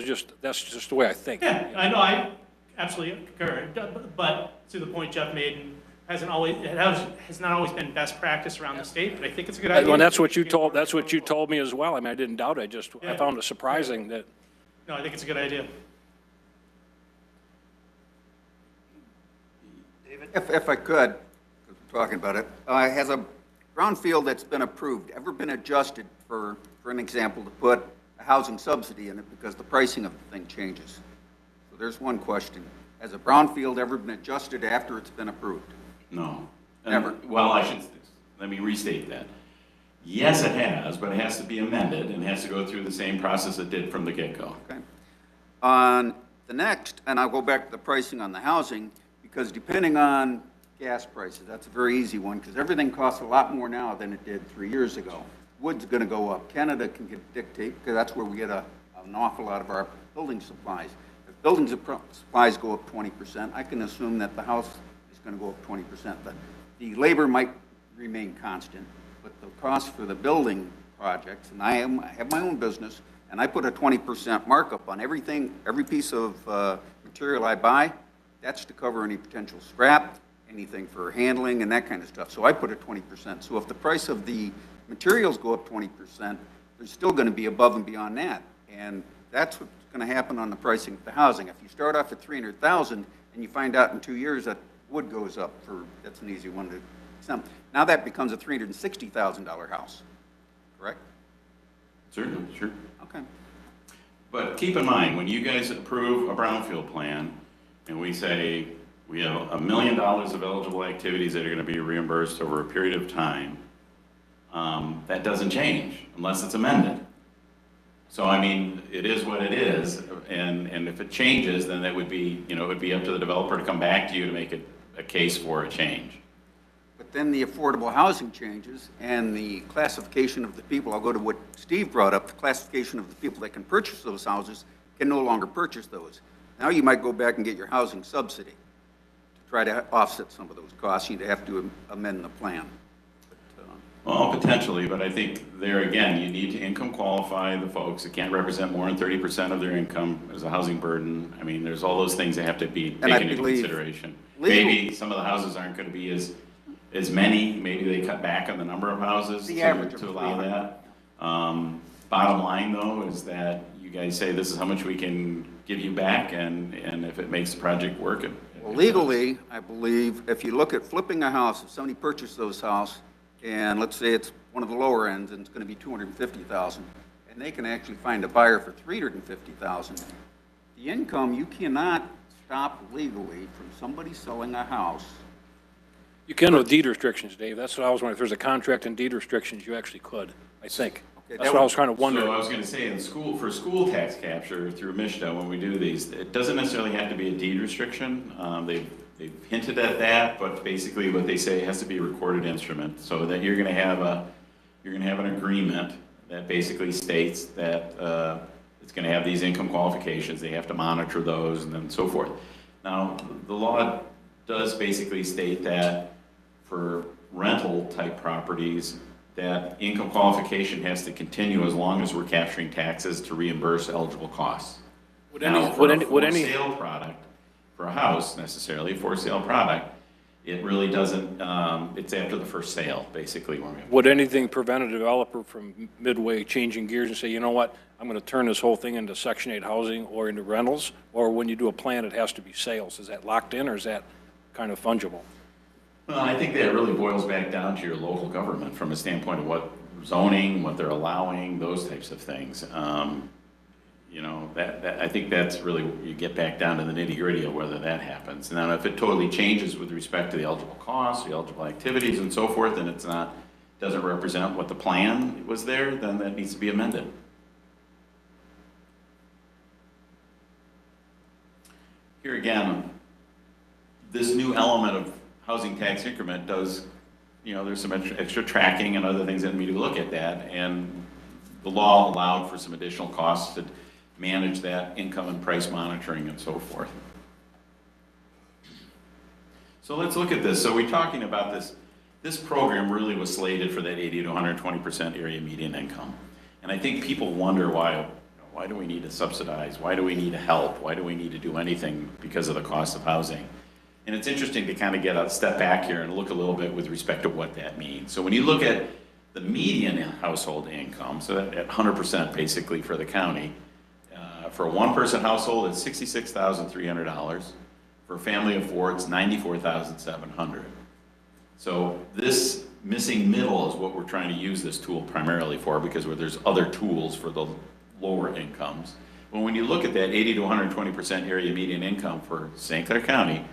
Speaker 6: that's just the way I think.
Speaker 4: Yeah, I know, I absolutely concur, but to the point Jeff made, it has not always been best practice around the state, but I think it's a good idea.
Speaker 6: Well, that's what you told me as well. I mean, I didn't doubt it, I found it surprising that.
Speaker 4: No, I think it's a good idea.
Speaker 2: If I could, because we're talking about it, has a brownfield that's been approved ever been adjusted for an example, to put a housing subsidy in it because the pricing of the thing changes? So there's one question. Has a brownfield ever been adjusted after it's been approved?
Speaker 5: No.
Speaker 2: Never.
Speaker 5: Well, let me restate that. Yes, it has, but it has to be amended and has to go through the same process it did from the get-go.
Speaker 2: Okay. On the next, and I'll go back to the pricing on the housing, because depending on gas prices, that's a very easy one, because everything costs a lot more now than it did 3 years ago. Wood's going to go up. Canada can dictate, because that's where we get an awful lot of our building supplies. If building supplies go up 20%, I can assume that the house is going to go up 20%. But the labor might remain constant, but the cost for the building projects, and I have my own business, and I put a 20% markup on everything, every piece of material I buy. That's to cover any potential scrap, anything for handling and that kind of stuff. So I put a 20%. So if the price of the materials go up 20%, there's still going to be above and beyond that. And that's what's going to happen on the pricing of the housing. If you start off at $300,000 and you find out in 2 years that wood goes up that's an easy one to sum. Now that becomes a $360,000 house, correct?
Speaker 5: Certainly, sure.
Speaker 2: Okay.
Speaker 5: But keep in mind, when you guys approve a brownfield plan, and we say we have $1 million of eligible activities that are going to be reimbursed over a period of time, that doesn't change unless it's amended. So, I mean, it is what it is, and if it changes, then that would be, it would be up to the developer to come back to you to make a case for a change.
Speaker 2: But then the affordable housing changes and the classification of the people, I'll go to what Steve brought up, the classification of the people that can purchase those houses can no longer purchase those. Now you might go back and get your housing subsidy to try to offset some of those costs. You'd have to amend the plan. But,
Speaker 5: Well, potentially, but I think there again, you need to income qualify the folks. It can't represent more than 30% of their income as a housing burden. I mean, there's all those things that have to be
Speaker 2: And I
Speaker 5: taken into
Speaker 2: believe
Speaker 5: consideration.
Speaker 2: legal-
Speaker 5: Maybe some of the houses aren't going to be as many. Maybe they cut back on the number of houses
Speaker 2: The average of
Speaker 5: to allow
Speaker 2: 300.
Speaker 5: that. Bottom line though is that you guys say this is how much we can give you back, and if it makes the project work,
Speaker 2: Well, legally, I believe, if you look at flipping a house, if somebody purchased those house, and let's say it's one of the lower ends, and it's gonna be 250,000, and they can actually find a buyer for 350,000, the income, you cannot stop legally from somebody selling a house.
Speaker 6: You can with deed restrictions, Dave. That's what I was wondering. If there's a contract and deed restrictions, you actually could, I think.
Speaker 2: Okay,
Speaker 6: That's what I was trying to wonder.
Speaker 5: So I was going to say, for school tax capture through MISHDA, when we do these, it doesn't necessarily have to be a deed restriction. They've hinted at that, but basically what they say has to be a recorded instrument, so that you're going to have an agreement that basically states that it's going to have these income qualifications. They have to monitor those and then so forth. Now, the law does basically state that for rental type properties, that income qualification has to continue as long as we're capturing taxes to reimburse eligible costs.
Speaker 6: Would
Speaker 5: Now,
Speaker 6: any,
Speaker 5: for
Speaker 6: would
Speaker 5: a
Speaker 6: any, would any,
Speaker 5: for-sale product, for a house necessarily, for sale product, it really doesn't, it's after the first sale, basically. When we
Speaker 6: would anything prevent a developer from midway changing gears and say, you know what, I'm going to turn this whole thing into Section 8 housing or into rentals? Or when you do a plan, it has to be sales? Is that locked in, or is that kind of fungible?
Speaker 5: Well, I think that really boils back down to your local government from a standpoint of what zoning, what they're allowing, those types of things. You know, that I think that's really, you get back down to the nitty gritty of whether that happens. Now, if it totally changes with respect to the eligible costs, the eligible activities and so forth, and it's not, doesn't represent what the plan was there, then that needs to be amended. Here again, this new element of housing tax increment does, you know, there's some extra tracking and other things that need to look at that, and the law allowed for some additional costs to manage that income and price monitoring and so forth. So let's look at this. So we're talking about this program really was slated for that 80 to 120% area median income. And I think people wonder why do we need to subsidize? Why do we need to help? Why do we need to do anything because of the cost of housing? And it's interesting to kind of get a step back here and look a little bit with respect to what that means. So when you look at the median household income, so that at 100% basically for the county, for a one-person household, it's $66,300. For a family of four, it's $94,700. So this missing middle is what we're trying to use this tool primarily for, because there's other tools for the lower incomes. But when you look at that 80 to 120% area median income for St. Clair County,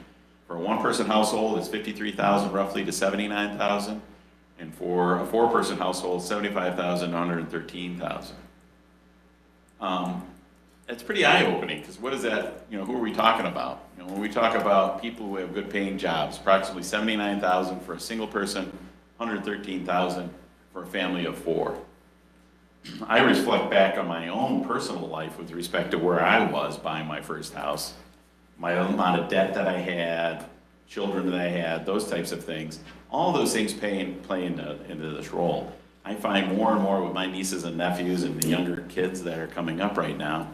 Speaker 5: for a one-person household, it's $53,000 roughly to $79,000, and for a four-person household, $75,000 to $113,000. It's pretty eye-opening, because what is that, you know, who are we talking about? You know, when we talk about people who have good paying jobs, approximately $79,000 for a single person, $113,000 for a family of four. I reflect back on my own personal life with respect to where I was buying my first house, my amount of debt that I had, children that I had, those types of things. All those things play into this role. I find more and more with my nieces and nephews and the younger kids that are coming up right now,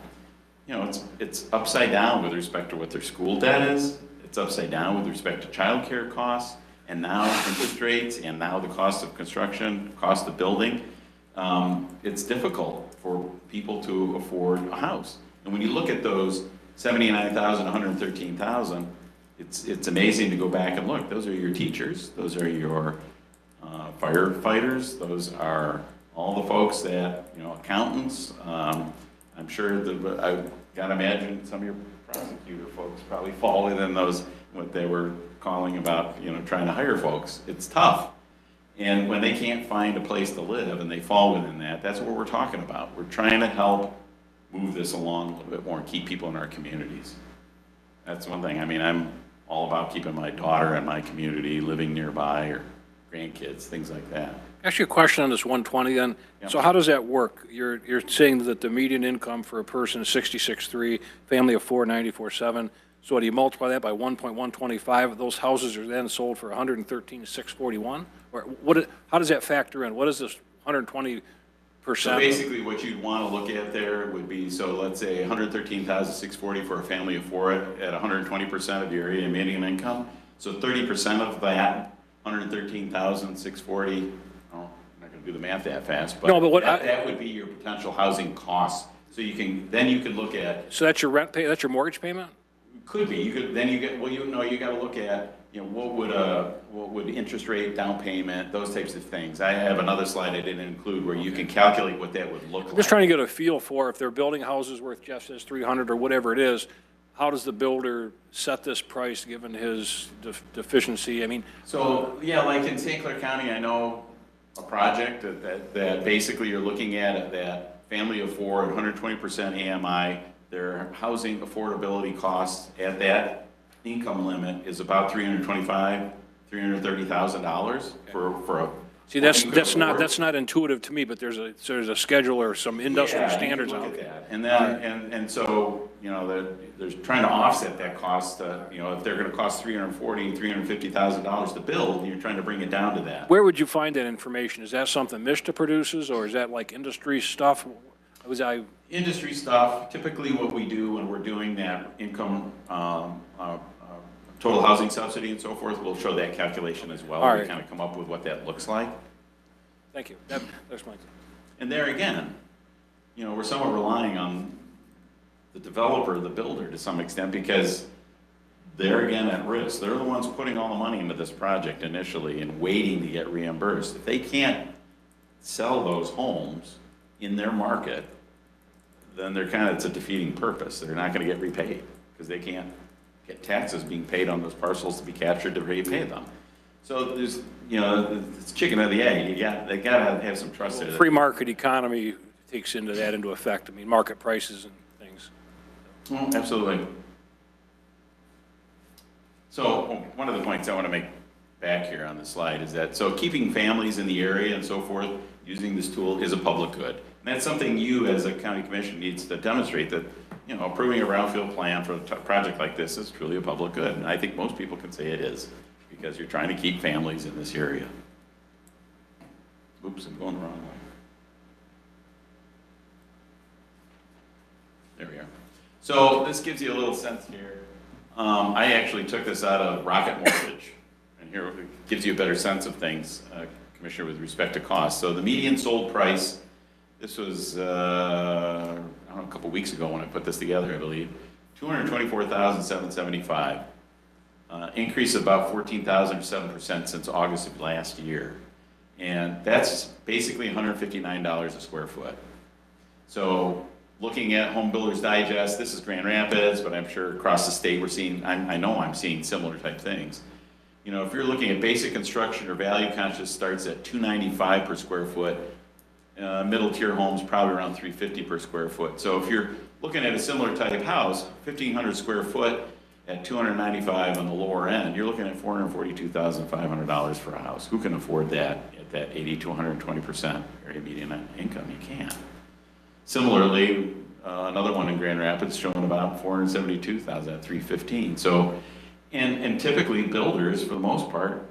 Speaker 5: you know, it's upside down with respect to what their school debt is. It's upside down with respect to childcare costs, and now interest rates, and now the cost of construction, cost of building. It's difficult for people to afford a house. And when you look at those $79,000, $113,000, it's amazing to go back and look. Those are your teachers, those are your firefighters, those are all the folks that, you know, accountants. I'm sure I've got to imagine some of your prosecutor folks probably fall within those, what they were calling about, you know, trying to hire folks. It's tough. And when they can't find a place to live and they fall within that, that's what we're talking about. We're trying to help move this along a little bit more and keep people in our communities. That's one thing. I mean, I'm all about keeping my daughter in my community, living nearby, or grandkids, things like that.
Speaker 6: Ask you a question on this 120 then.
Speaker 5: Yep.
Speaker 6: So how does that work? You're saying that the median income for a person is 66.3, family of four, 94.7. So do you multiply that by 1.125? Those houses are then sold for 113,641, Or how does that factor in? What is this 120%?
Speaker 5: So basically, what you'd want to look at there would be, so let's say 113,640 for a family of four at 120% of your area median income. So 30% of that 113,640. Oh, I'm not going to do the math that fast, but,
Speaker 6: No, but
Speaker 5: that would be your potential housing costs. So you can look at.
Speaker 6: So that's your rent pay, that's your mortgage payment?
Speaker 5: Could be. You could, then you get, well, you know, you got to look at, you know, what would interest rate, down payment, those types of things. I have another slide I didn't include where you can calculate what that would look like.
Speaker 6: I'm just trying to get a feel for if they're building houses worth, Jeff says 300 or whatever it is, how does the builder set this price given his deficiency? I mean.
Speaker 5: So, yeah, like in St. Clair County, I know a project that basically you're looking at that family of four at 120% AMI, their housing affordability costs at that income limit is about $330,000 for a.
Speaker 6: See, that's not intuitive to me, but there's a schedule or some industrial standards out there.
Speaker 5: And then, and so, you know, they're trying to offset that cost, you know, if they're gonna cost $350,000 to build, you're trying to bring it down to that.
Speaker 6: Where would you find that information? Is that something MISTA produces, or is that like industry stuff?
Speaker 5: Industry stuff, typically what we do when we're doing that income, total housing subsidy and so forth, we'll show that calculation as well.
Speaker 6: All right.
Speaker 5: We kind of come up with what that looks like.
Speaker 6: Thank you. That's my.
Speaker 5: And there again, you know, we're somewhat relying on the developer, the builder to some extent, because they're again at risk. They're the ones putting all the money into this project initially and waiting to get reimbursed. If they can't sell those homes in their market, then it's a defeating purpose. They're not going to get repaid because they can't get taxes being paid on those parcels to be captured to repay them. So there's, you know, it's chicken or the egg. They got to have some trust there.
Speaker 6: Free market economy takes into effect. I mean, market prices and things.
Speaker 5: Well, absolutely. So one of the points I want to make back here on the slide is that, so keeping families in the area and so forth, using this tool is a public good. And that's something you as a county commission needs to demonstrate that, you know, approving a brownfield plan for a project like this is truly a public good. And I think most people can say it is, because you're trying to keep families in this area. Oops, I'm going the wrong way. There we are. So this gives you a little sense here. I actually took this out of Rocket Mortgage, and here it gives you a better sense of things, Commissioner, with respect to cost. So the median sold price, this was, I don't know, a couple weeks ago when I put this together, I believe, $224,775. Increase of about 14,000 or 7% since August of last year. And that's basically $159 a square foot. So looking at Home Builders Digest, this is Grand Rapids, but I'm sure across the state we're seeing, I know I'm seeing similar type things. You know, if you're looking at basic construction or value conscious starts at $295 per square foot, middle tier homes probably around $350 per square foot. So if you're looking at a similar type house, 1,500 square foot at $295 on the lower end, you're looking at $442,500 for a house. Who can afford that at that 80 to 120% area median income? You can't. Similarly, another one in Grand Rapids showing about $472,000 at $315. So, and typically builders, for the most part,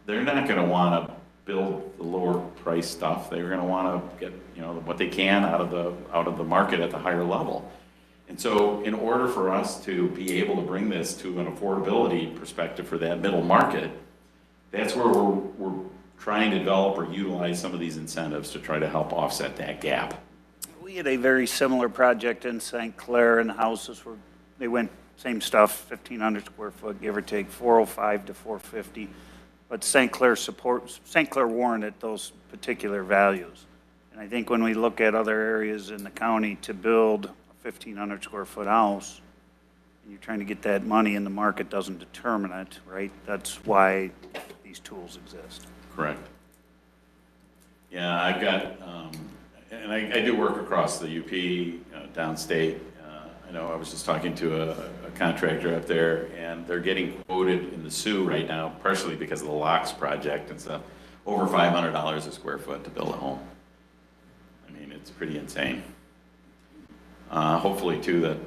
Speaker 5: they're not going to want to build the lower price stuff. They're going to want to get, you know, what they can out of the market at the higher level. And so in order for us to be able to bring this to an affordability perspective for that middle market, that's where we're trying to develop or utilize some of these incentives to try to help offset that gap.
Speaker 1: We had a very similar project in St. Clair, and the houses were, they went same stuff, 1,500 square foot, give or take, 405 to 450. But St. Clair warranted those particular values. And I think when we look at other areas in the county to build a 1,500 square foot house, and you're trying to get that money and the market doesn't determine it, right? That's why these tools exist.
Speaker 5: Correct. Yeah, I've got, and I do work across the UP, downstate. I know I was just talking to a contractor up there, and they're getting quoted in the Sioux right now, partially because of the locks project and stuff, over $500 a square foot to build a home. I mean, it's pretty insane. Hopefully, too, that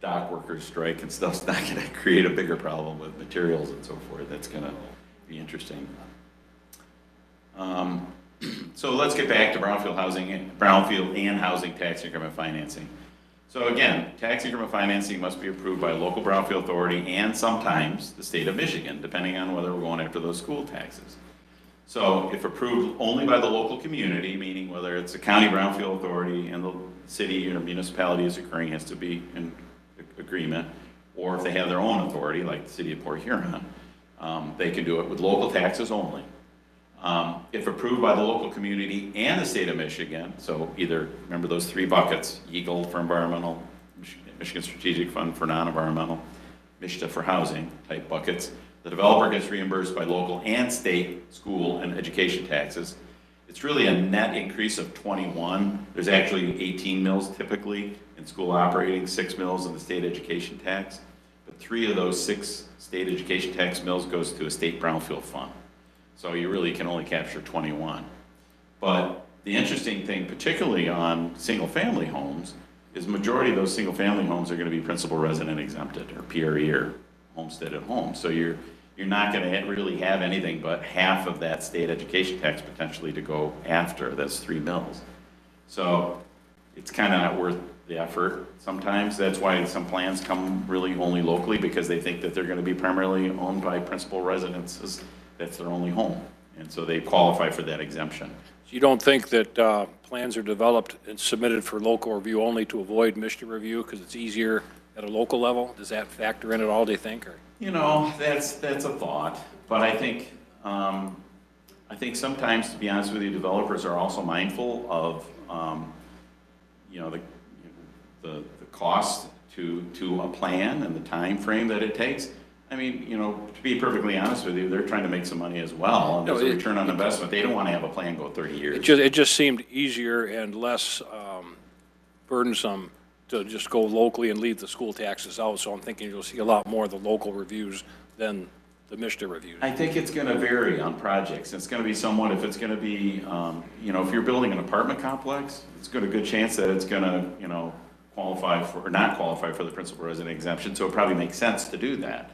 Speaker 5: dock workers strike and stuff's not going to create a bigger problem with materials and so forth. That's going to be interesting. So let's get back to brownfield and housing tax increment financing. So again, tax increment financing must be approved by a local brownfield authority and sometimes the state of Michigan, depending on whether we're going after those school taxes. So if approved only by the local community, meaning whether it's a county brownfield authority and the city or municipality is occurring has to be in agreement, or if they have their own authority, like the city of Port Huron, they can do it with local taxes only. If approved by the local community and the state of Michigan, so either, remember those three buckets, EGLE for environmental, Michigan Strategic Fund for non-environmental, MISTA for housing type buckets, the developer gets reimbursed by local and state school and education taxes. It's really a net increase of 21. There's actually 18 mills typically in school operating, 6 mills in the state education tax, but 3 of those 6 state education tax mills goes to a state brownfield fund. So you really can only capture 21. But the interesting thing, particularly on single-family homes, is majority of those single-family homes are going to be principal resident exempted, or PRE, or homesteaded homes. So you're not going to really have anything but half of that state education tax potentially to go after. That's 3 mills. So it's kind of not worth the effort sometimes. That's why some plans come really only locally, because they think that they're going to be primarily owned by principal residences. That's their only home, and so they qualify for that exemption.
Speaker 6: So you don't think that plans are developed and submitted for local review only to avoid MISTA review because it's easier at a local level? Does that factor in at all, do you think? Or?
Speaker 5: You know, that's a thought, but I think sometimes, to be honest with you, developers are also mindful of you know, the cost to a plan and the time frame that it takes. I mean, you know, to be perfectly honest with you, they're trying to make some money as well. And there's a return on investment. They don't want to have a plan go 30 years.
Speaker 6: It just seemed easier and less burdensome to just go locally and leave the school taxes out. So I'm thinking you'll see a lot more of the local reviews than the MISTA reviews.
Speaker 5: I think it's going to vary on projects. It's going to be somewhat, if it's going to be, you know, if you're building an apartment complex, it's got a good chance that it's going to, you know, qualify for, or not qualify for the principal resident exemption. So it probably makes sense to do that.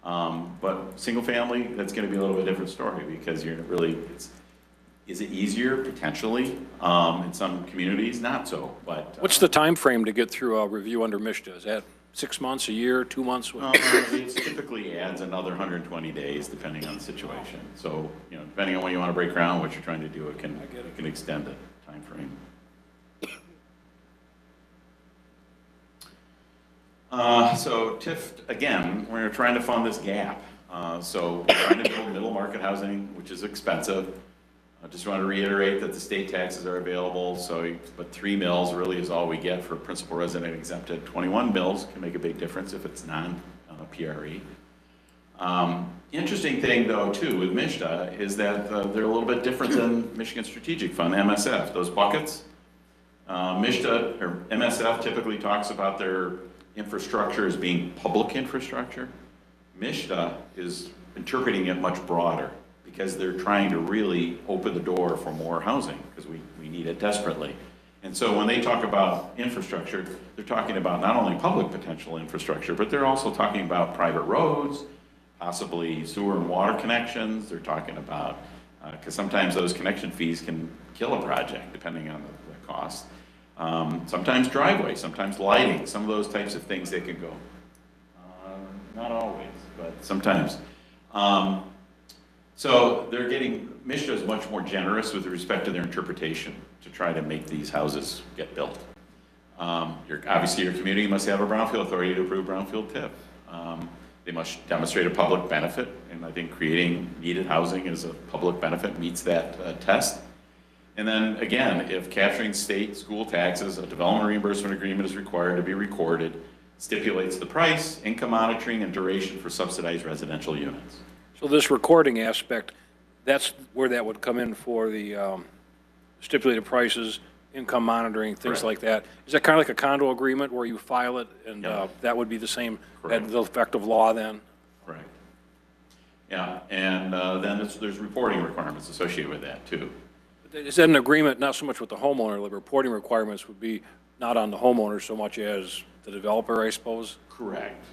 Speaker 5: But single family, that's going to be a little bit different story, because you're really, is it easier? Potentially. In some communities, not so, but.
Speaker 6: What's the time frame to get through a review under MISTA? Is that 6 months, a year, 2 months?
Speaker 5: It typically adds another 120 days depending on the situation. So, you know, depending on when you want to break ground, what you're trying to do, it can extend the time frame. So TIF, again, we're trying to fund this gap. So we're trying to build middle market housing, which is expensive. I just want to reiterate that the state taxes are available, so, but 3 mills really is all we get for principal resident exempted. 21 mills can make a big difference if it's non-PRE. Interesting thing though too with MISTA is that they're a little bit different than Michigan Strategic Fund, MSF, those buckets. MISTA, or MSF typically talks about their infrastructure as being public infrastructure. MISTA is interpreting it much broader, because they're trying to really open the door for more housing, because we need it desperately. And so when they talk about infrastructure, they're talking about not only public potential infrastructure, but they're also talking about private roads, possibly sewer and water connections. They're talking about, because sometimes those connection fees can kill a project depending on the cost. Sometimes driveways, sometimes lighting, some of those types of things they can go. Not always, but sometimes. So they're getting, MISTA is much more generous with respect to their interpretation to try to make these houses get built. Obviously your community must have a brownfield authority to approve brownfield TIF. They must demonstrate a public benefit, and I think creating needed housing as a public benefit meets that test. And then again, if capturing state school taxes, a development reimbursement agreement is required to be recorded, stipulates the price, income monitoring, and duration for subsidized residential units.
Speaker 6: So this recording aspect, that's where that would come in for the stipulated prices, income monitoring, things
Speaker 5: Correct.
Speaker 6: like that. Is that kind of like a condo agreement where you file it and that would be the same,
Speaker 5: Correct.
Speaker 6: the effect of law then?
Speaker 5: Right. Yeah, and then there's reporting requirements associated with that too.
Speaker 6: Is that an agreement, not so much with the homeowner, the reporting requirements would be not on the homeowner so much as the developer, I suppose?
Speaker 5: Correct,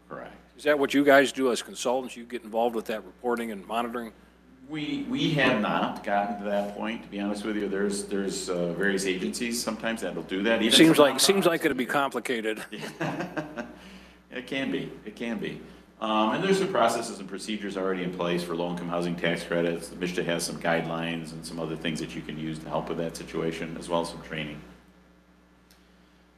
Speaker 5: correct.
Speaker 6: Is that what you guys do as consultants? You get involved with that reporting and monitoring?
Speaker 5: We have not gotten to that point, to be honest with you. There's various agencies sometimes that'll do that. Even
Speaker 6: Seems like it'd be complicated.
Speaker 5: It can be, it can be. And there's some processes and procedures already in place for low-income housing tax credits. Michigan has some guidelines and some other things that you can use to help with that situation, as well as some training.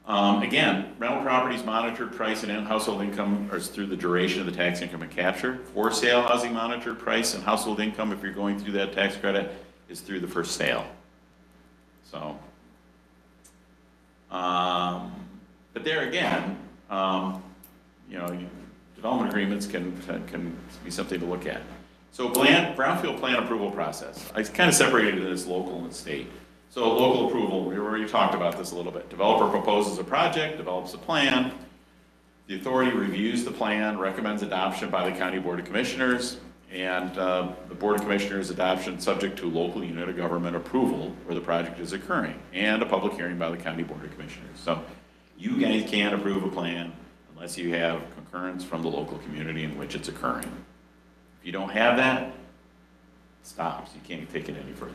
Speaker 5: Again, rental properties monitored price and household income are through the duration of the tax income and capture. For sale housing monitored price and household income, if you're going through that tax credit, is through the first sale. So, but there again, you know, development agreements can be something to look at. So brownfield plan approval process. I kind of separated it as local and state. So local approval, we already talked about this a little bit. Developer proposes a project, develops a plan. The authority reviews the plan, recommends adoption by the County Board of Commissioners, and the Board of Commissioners adoption subject to local unit of government approval where the project is occurring, and a public hearing by the County Board of Commissioners. So you guys can't approve a plan unless you have concurrence from the local community in which it's occurring. If you don't have that, it stops. You can't take it any further.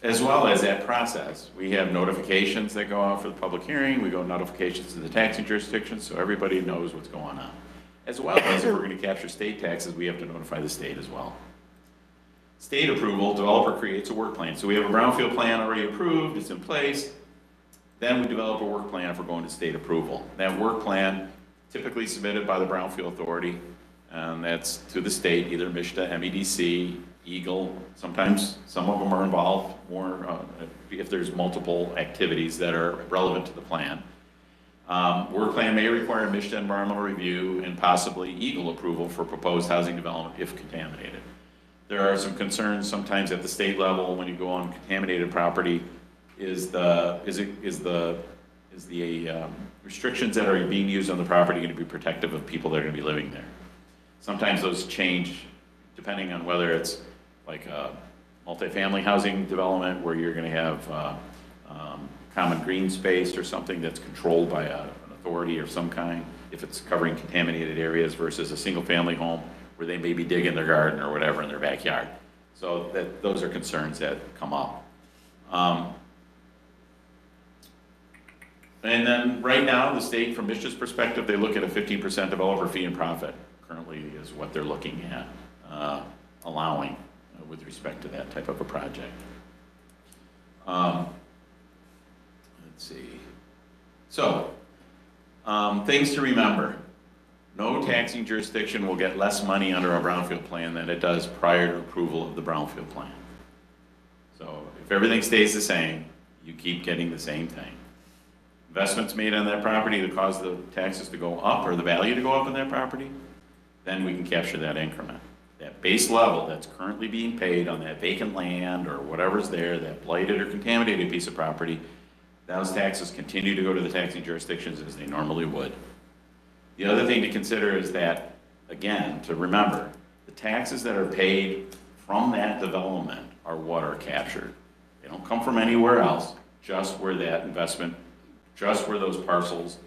Speaker 5: As well as that process, we have notifications that go out for the public hearing. We go notifications to the taxing jurisdictions so everybody knows what's going on. As well as if we're going to capture state taxes, we have to notify the state as well. State approval, developer creates a work plan. So we have a brownfield plan already approved, it's in place. Then we develop a work plan if we're going to state approval. That work plan typically submitted by the Brownfield Authority, and that's to the state, either MISHDA, MEDC, Eagle. Sometimes some of them are involved more if there's multiple activities that are relevant to the plan. Work plan may require MISHDA environmental review and possibly Eagle approval for proposed housing development if contaminated. There are some concerns sometimes at the state level when you go on contaminated property. Is the restrictions that are being used on the property going to be protective of people that are going to be living there? Sometimes those change depending on whether it's like a multifamily housing development where you're going to have common green space or something that's controlled by an authority of some kind, if it's covering contaminated areas versus a single family home where they may be digging their garden or whatever in their backyard. So those are concerns that come up. And then right now, the state, from MISHDA's perspective, they look at a 15% developer fee and profit. Currently is what they're looking at allowing with respect to that type of a project. Let's see. So, things to remember. No taxing jurisdiction will get less money under a brownfield plan than it does prior to approval of the brownfield plan. So, if everything stays the same, you keep getting the same thing. Investments made on that property that cause the taxes to go up or the value to go up on that property, then we can capture that increment. That base level that's currently being paid on that vacant land or whatever's there, that blighted or contaminated piece of property, those taxes continue to go to the taxing jurisdictions as they normally would. The other thing to consider is that, again, to remember, the taxes that are paid from that development are what are captured. They don't come from anywhere else, just where that investment, just where those parcels,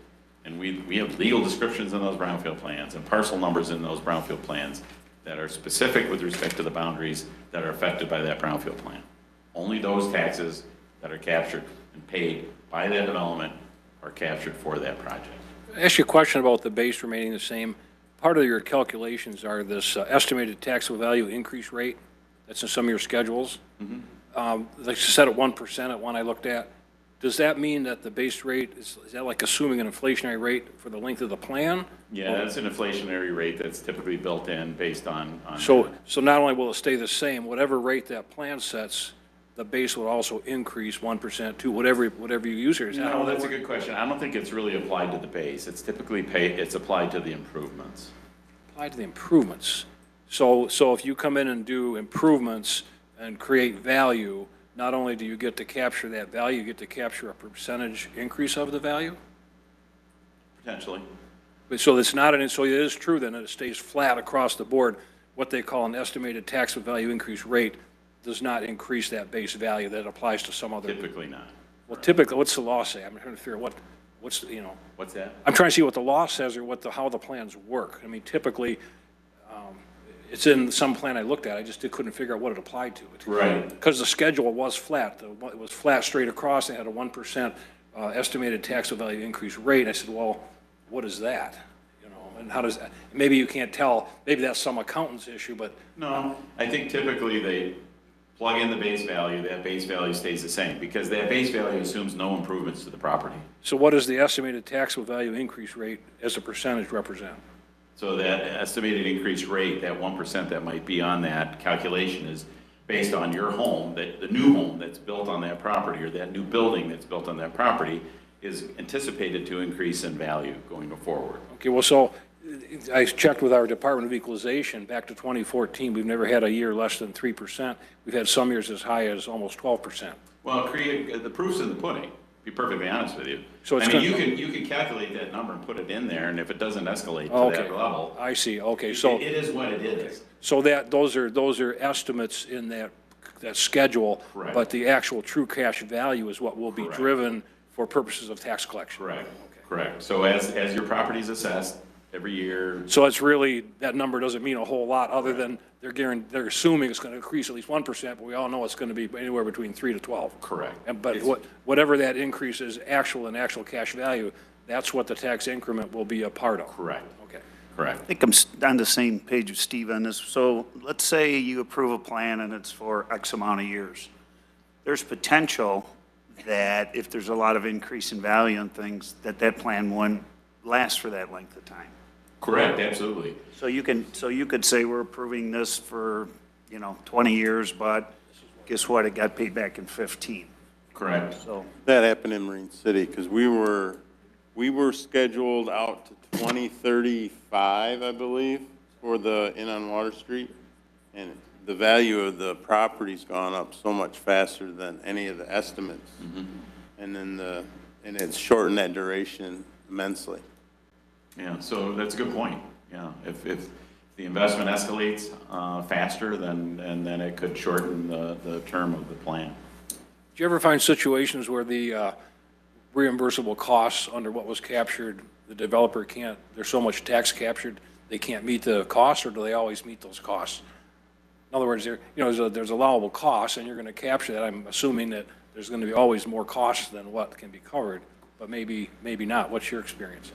Speaker 5: and we have legal descriptions in those brownfield plans and parcel numbers in those brownfield plans that are specific with respect to the boundaries that are affected by that brownfield plan. Only those taxes that are captured and paid by that development are captured for that project.
Speaker 6: I ask you a question about the base remaining the same. Part of your calculations are this estimated taxable value increase rate that's in some of your schedules. Like you said at 1% at one I looked at. Does that mean that the base rate, is that like assuming an inflationary rate for the length of the plan?
Speaker 5: Yeah, that's an inflationary rate that's typically built in based on
Speaker 6: So not only will it stay the same, whatever rate that plan sets, the base will also increase 1%, 2, whatever you use here. Is that how
Speaker 5: No,
Speaker 6: that
Speaker 5: that's a
Speaker 6: works?
Speaker 5: good question. I don't think it's really applied to the base. It's typically it's applied to the improvements.
Speaker 6: Applied to the improvements. So if you come in and do improvements and create value, not only do you get to capture that value, you get to capture a percentage increase of the value?
Speaker 5: Potentially.
Speaker 6: But so it's not, so it is true then that it stays flat across the board. What they call an estimated taxable value increase rate does not increase that base value that applies to some other.
Speaker 5: Typically not.
Speaker 6: Well, typically, what's the law say? I'm trying to figure out what's,
Speaker 5: What's that?
Speaker 6: I'm trying to see what the law says or how the plans work. I mean, typically, It's in some plan I looked at, I just couldn't figure out what it applied to.
Speaker 5: Right.
Speaker 6: Because the schedule was flat, it was flat straight across, they had a 1% estimated taxable value increase rate. I said, well, what is that? You know, and how does, maybe you can't tell, maybe that's some accountant's issue, but
Speaker 5: No, I think typically they plug in the base value, that base value stays the same, because that base value assumes no improvements to the property.
Speaker 6: so what does the estimated taxable value increase rate as a percentage represent?
Speaker 5: So that estimated increase rate, that 1% that might be on that calculation is based on your home, that the new home that's built on that property, or that new building that's built on that property is anticipated to increase in value going forward.
Speaker 6: Okay, well, so I checked with our Department of Equalization back to 2014. We've never had a year less than 3%. We've had some years as high as almost 12%.
Speaker 5: Well, the proof's in the pudding, to be perfectly honest with you.
Speaker 6: So it's
Speaker 5: I mean,
Speaker 6: gonna-
Speaker 5: you can calculate that number and put it in there, and if it doesn't escalate to
Speaker 6: Okay,
Speaker 5: that level,
Speaker 6: I see, okay, so,
Speaker 5: it is what it is.
Speaker 6: so that, those are estimates in that schedule.
Speaker 5: Correct.
Speaker 6: But the actual true cash value is what will be
Speaker 5: Correct.
Speaker 6: driven for purposes of tax collection.
Speaker 5: Correct, correct. So as your property's assessed every year,
Speaker 6: So it's really, that number doesn't mean a whole lot, other than they're assuming it's going to increase at least 1%, but we all know it's going to be anywhere between 3 to 12.
Speaker 5: correct.
Speaker 6: But whatever that increase is, actual cash value, that's what the tax increment will be a part of.
Speaker 5: Correct,
Speaker 6: Okay.
Speaker 5: correct.
Speaker 1: I think I'm on the same page with Steve on this. So let's say you approve a plan and it's for X amount of years. There's potential that if there's a lot of increase in value and things, that plan wouldn't last for that length of time.
Speaker 5: Correct, absolutely.
Speaker 1: So you could say we're approving this for, 20 years, but guess what? It got paid back in 15.
Speaker 5: Correct.
Speaker 1: So
Speaker 7: That happened in Marine City, because we were scheduled out to 2035, I believe, for the Inn on Water Street. And the value of the property's gone up so much faster than any of the estimates. And then and it's shortened that duration immensely.
Speaker 5: Yeah, so that's a good point. Yeah, if the investment escalates faster, then it could shorten the term of the plan.
Speaker 6: Do you ever find situations where the reimbursable costs under what was captured, the developer can't, there's so much tax captured, they can't meet the costs, or do they always meet those costs? In other words, there's allowable costs, and you're going to capture that. I'm assuming that there's going to be always more costs than what can be covered, but maybe not. What's your experience?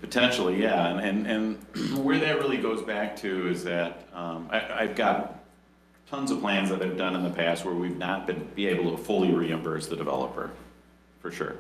Speaker 5: Potentially, yeah, and where that really goes back to is that I've got tons of plans that I've done in the past where we've not be able to fully reimburse the developer, for sure.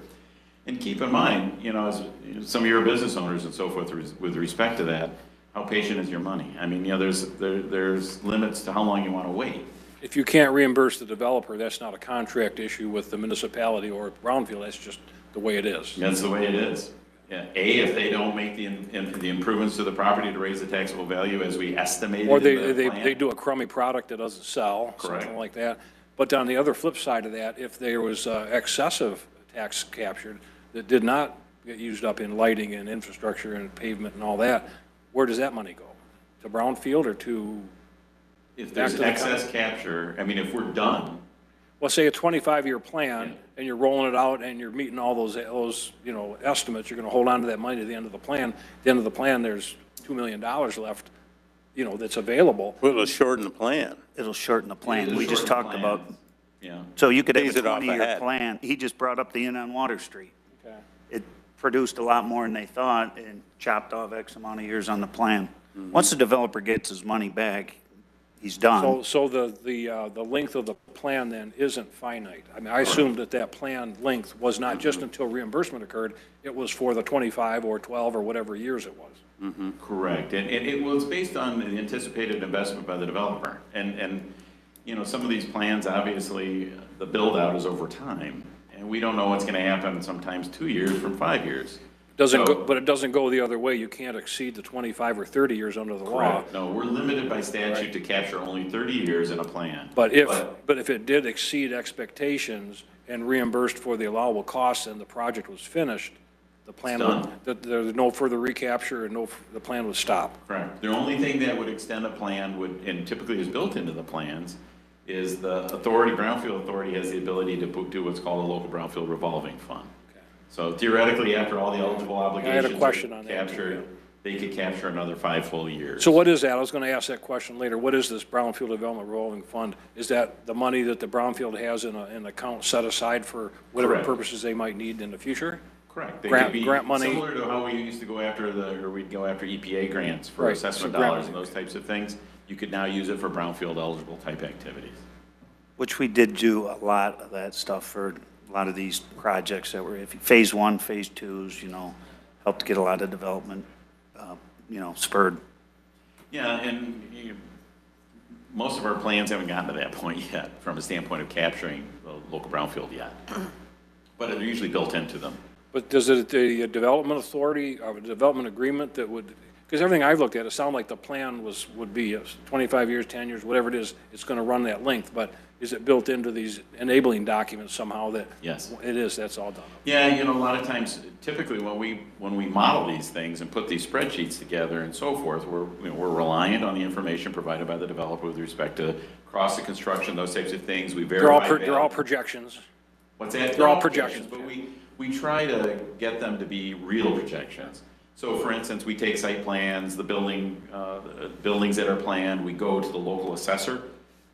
Speaker 5: And keep in mind, as some of your business owners and so forth, with respect to that, how patient is your money? I mean, there's limits to how long you want to wait.
Speaker 6: If you can't reimburse the developer, that's not a contract issue with the municipality or Brownfield, that's just the way it is.
Speaker 5: That's the way it is. Yeah. If they don't make the improvements to the property to raise the taxable value as we estimated
Speaker 6: Or
Speaker 5: in the plan.
Speaker 6: they do a crummy product that doesn't sell,
Speaker 5: Correct.
Speaker 6: something like that. But on the other flip side of that, if there was excessive tax captured that did not get used up in lighting and infrastructure and pavement and all that, where does that money go? To Brownfield or to?
Speaker 5: If there's
Speaker 6: back to the
Speaker 5: excess capture, I mean, if we're done,
Speaker 6: Well, say a 25-year plan, and you're rolling it out, and you're meeting all those estimates, you're going to hold on to that money to the end of the plan. At the end of the plan, there's $2 million left, that's available.
Speaker 7: Well, it'll shorten the plan.
Speaker 1: it'll shorten the plan.
Speaker 5: It'll
Speaker 1: We just
Speaker 5: shorten
Speaker 1: talked
Speaker 5: the
Speaker 1: about,
Speaker 5: plan. Yeah,
Speaker 1: so you could have
Speaker 7: Pays
Speaker 1: a
Speaker 7: it off
Speaker 1: 20-year
Speaker 7: ahead.
Speaker 1: plan. He just brought up the Inn on Water Street.
Speaker 6: Okay.
Speaker 1: It produced a lot more than they thought and chopped off X amount of years on the plan. Once the developer gets his money back, he's done.
Speaker 6: So the length of the plan then isn't finite. I mean, I assumed that plan length was not just until reimbursement occurred, it was for the 25 or 12 or whatever years it was.
Speaker 5: correct. And it was based on the anticipated investment by the developer. And some of these plans, obviously, the build-out is over time. And we don't know what's going to happen sometimes 2 years from 5 years.
Speaker 6: But it doesn't go the other way. You can't exceed the 25 or 30 years under the law.
Speaker 5: Correct. No, we're limited by statute to capture only 30 years in a plan.
Speaker 6: But if it did exceed expectations and reimbursed for the allowable costs and the project was finished, the plan there's no further recapture and the plan would stop.
Speaker 5: Correct. The only thing that would extend a plan and typically is built into the plans, is the Brownfield Authority has the ability to do what's called a local Brownfield revolving fund. So theoretically, after all the eligible obligations
Speaker 6: question
Speaker 5: are
Speaker 6: on that,
Speaker 5: captured, they could capture another 5 full years.
Speaker 6: So what is that? I was going to ask that question later. What is this Brownfield Development Revolving Fund? Is that the money that the Brownfield has in an account set aside for whatever
Speaker 5: Correct.
Speaker 6: purposes they might need in the future?
Speaker 5: Correct. They
Speaker 6: Grant-
Speaker 5: could be
Speaker 6: grant money.
Speaker 5: similar to how we used to go after we'd go after EPA grants for
Speaker 6: Right,
Speaker 5: assessment
Speaker 6: so grant
Speaker 5: dollars and
Speaker 6: money.
Speaker 5: those types of things. You could now use it for brownfield eligible type activities.
Speaker 1: Which we did do a lot of that stuff for a lot of these projects that were, if phase 1, phase 2s, you know, helped get a lot of development, you know, spurred.
Speaker 5: Yeah, and most of our plans haven't gotten to that point yet from a standpoint of capturing the local brownfield yet. But they're usually built into them.
Speaker 6: But does it, the development authority, or a development agreement that would, because everything I've looked at, it sounded like the plan would be 25 years, 10 years, whatever it is, it's going to run that length, but is it built into these enabling documents somehow that?
Speaker 5: Yes.
Speaker 6: It is, that's all done.
Speaker 5: Yeah, you know, a lot of times, typically when we model these things and put these spreadsheets together and so forth, we're reliant on the information provided by the developer with respect to cost of construction, those types of things. We verify.
Speaker 6: They're all projections.
Speaker 5: What's that?
Speaker 6: They're all projections.
Speaker 5: But we try to get them to be real projections. So for instance, we take site plans, the buildings that are planned, we go to the local assessor.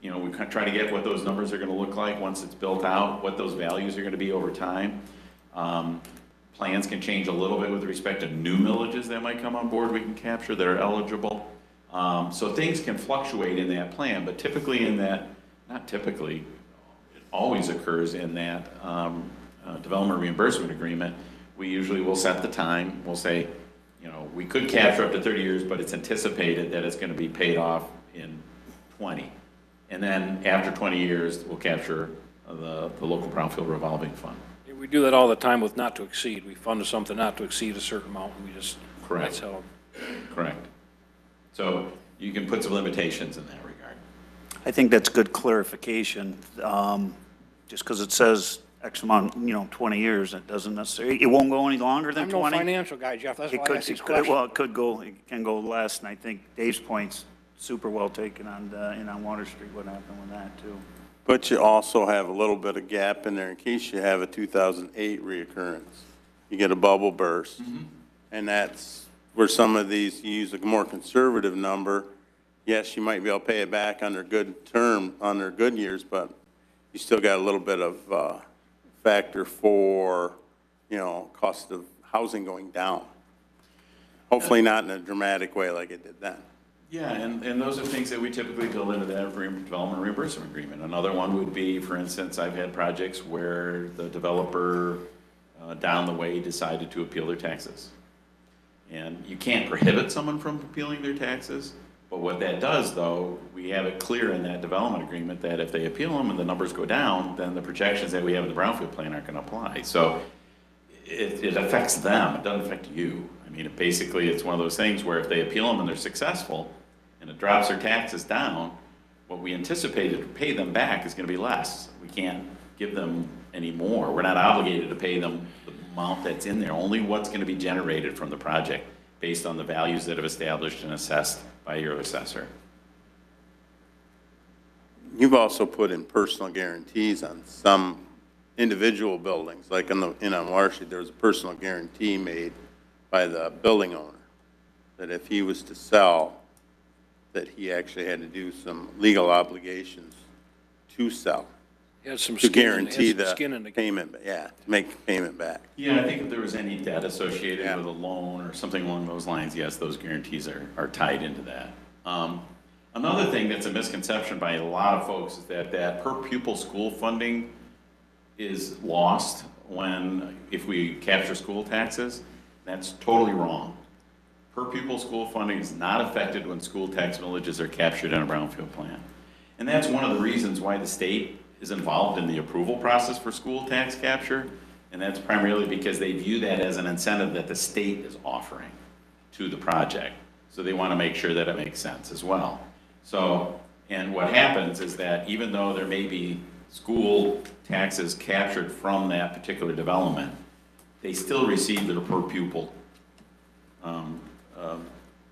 Speaker 5: You know, we try to get what those numbers are going to look like once it's built out, what those values are going to be over time. Plans can change a little bit with respect to new millages that might come on board we can capture that are eligible. So things can fluctuate in that plan, but typically in that, not typically, it always occurs in that development reimbursement agreement. We usually will set the time, we'll say, you know, we could capture up to 30 years, but it's anticipated that it's going to be paid off in 20. And then after 20 years, we'll capture the local brownfield revolving fund.
Speaker 6: We do that all the time with not to exceed. We fund something not to exceed a certain amount, and we just,
Speaker 5: Correct.
Speaker 6: that's how.
Speaker 5: Correct. So you can put some limitations in that regard.
Speaker 1: I think that's good clarification, just because it says X amount, you know, 20 years, it doesn't necessarily, it won't go any longer than
Speaker 6: I'm no
Speaker 1: 20.
Speaker 6: financial guy, Jeff, that's
Speaker 1: It
Speaker 6: why I
Speaker 1: could,
Speaker 6: ask these
Speaker 1: it
Speaker 6: questions.
Speaker 1: can go less, and I think Dave's point's super well taken on Water Street, what happened with that, too.
Speaker 7: But you also have a little bit of gap in there in case you have a 2008 reoccurrence. You get a bubble burst, and that's where some of these, you use a more conservative number. Yes, you might be able to pay it back under good term, under good years, but you still got a little bit of factor for, you know, cost of housing going down. Hopefully not in a dramatic way like it did then.
Speaker 5: Yeah, and those are things that we typically build into that development reimbursement agreement. Another one would be, for instance, I've had projects where the developer down the way decided to appeal their taxes. And you can't prohibit someone from appealing their taxes, but what that does, though, we have it clear in that development agreement that if they appeal them and the numbers go down, then the projections that we have in the brownfield plan aren't going to apply. So it affects them, it doesn't affect you. I mean, basically, it's one of those things where if they appeal them and they're successful, and it drops their taxes down, what we anticipated to pay them back is going to be less. We can't give them any more. We're not obligated to pay them the amount that's in there, only what's going to be generated from the project based on the values that have established and assessed by your assessor.
Speaker 7: You've also put in personal guarantees on some individual buildings, like on Water Street, there was a personal guarantee made by the building owner, that if he was to sell, that he actually had to do some legal obligations to sell,
Speaker 6: Had some
Speaker 7: to
Speaker 6: skin in-
Speaker 7: guarantee
Speaker 6: had some
Speaker 7: the
Speaker 6: skin in the game.
Speaker 7: payment, yeah, to make the payment back.
Speaker 5: Yeah, I think if there was any debt associated
Speaker 7: Yeah.
Speaker 5: with a loan or something along those lines, yes, those guarantees are tied into that. Another thing that's a misconception by a lot of folks is that per pupil school funding is lost if we capture school taxes. That's totally wrong. Per pupil school funding is not affected when school tax villages are captured in a brownfield plan. And that's one of the reasons why the state is involved in the approval process for school tax capture. And that's primarily because they view that as an incentive that the state is offering to the project. So they want to make sure that it makes sense as well. So, and what happens is that even though there may be school taxes captured from that particular development, they still receive their per pupil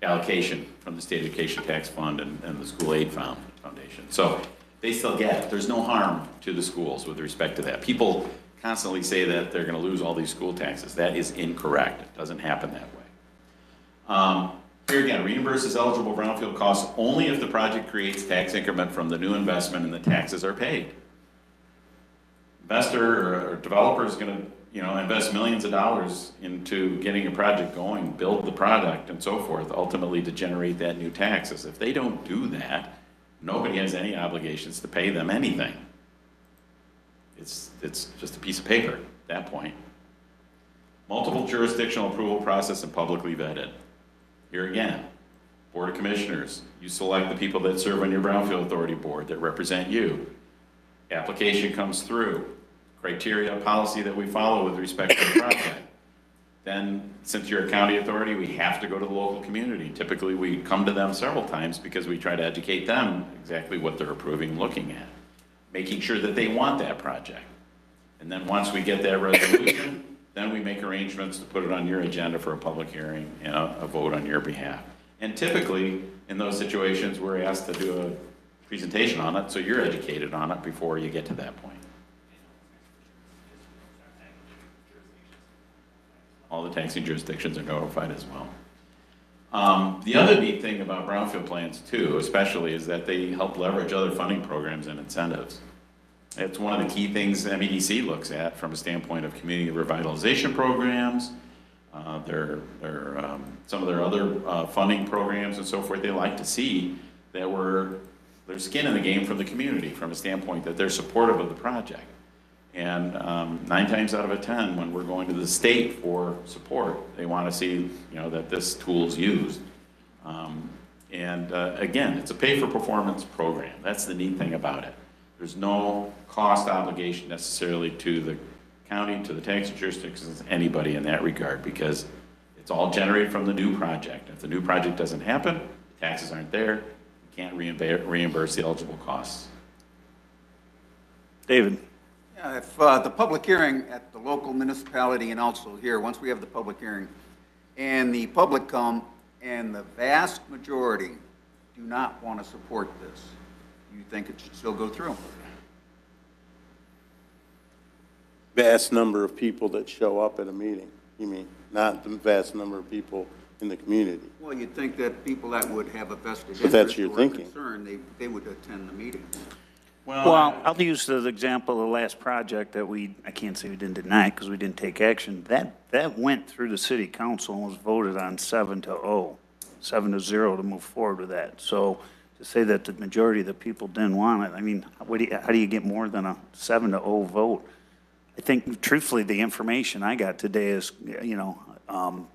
Speaker 5: allocation from the State Education Tax Fund and the School Aid Foundation. So they still get it. There's no harm to the schools with respect to that. People constantly say that they're going to lose all these school taxes. That is incorrect. It doesn't happen that way. Here again, reimburses eligible brownfield costs only if the project creates tax increment from the new investment and the taxes are paid. Investor or developer is going to, invest millions of dollars into getting a project going, build the product and so forth, ultimately to generate that new taxes. If they don't do that, nobody has any obligations to pay them anything. It's just a piece of paper at that point. Multiple jurisdictional approval process and publicly vetted. Here again, Board of Commissioners, you select the people that serve on your Brownfield Authority Board that represent you. Application comes through, criteria, policy that we follow with respect to the project. Then, since you're a county authority, we have to go to the local community. Typically, we come to them several times because we try to educate them exactly what they're approving and looking at, making sure that they want that project. And then once we get that resolution, then we make arrangements to put it on your agenda for a public hearing and a vote on your behalf. And typically, in those situations, we're asked to do a presentation on it, so you're educated on it before you get to that point. All the taxing jurisdictions are notified as well. The other neat thing about brownfield plans too, especially, is that they help leverage other funding programs and incentives. It's one of the key things MEDC looks at from a standpoint of community revitalization programs, some of their other funding programs and so forth. They like to see that there's skin in the game from the community from a standpoint that they're supportive of the project. And 9 times out of 10, when we're going to the state for support, they want to see that this tool is used. Again, it's a pay-for-performance program. That's the neat thing about it. There's no cost obligation necessarily to the county, to the tax jurisdictions, anybody in that regard, because it's all generated from the new project. If the new project doesn't happen, the taxes aren't there, you can't reimburse the eligible costs.
Speaker 1: David?
Speaker 2: Yeah, if the public hearing at the local municipality and also here, once we have the public hearing, and the public come, and the vast majority do not want to support this, do you think it should still go through?
Speaker 7: Vast number of people that show up at a meeting, you mean, not the vast number of people in the community.
Speaker 2: Well, you'd think that people that would have a vested
Speaker 7: But that's
Speaker 2: interest
Speaker 7: your
Speaker 2: or
Speaker 7: thinking.
Speaker 2: concern, they would attend the meetings.
Speaker 1: Well, I'll use the example of the last project that I can't say we didn't deny because we didn't take action. That went through the city council and was voted on 7-0 to move forward with that. So to say that the majority of the people didn't want it, I mean, how do you get more than a 7-0 vote? I think truthfully, the information I got today is, I'm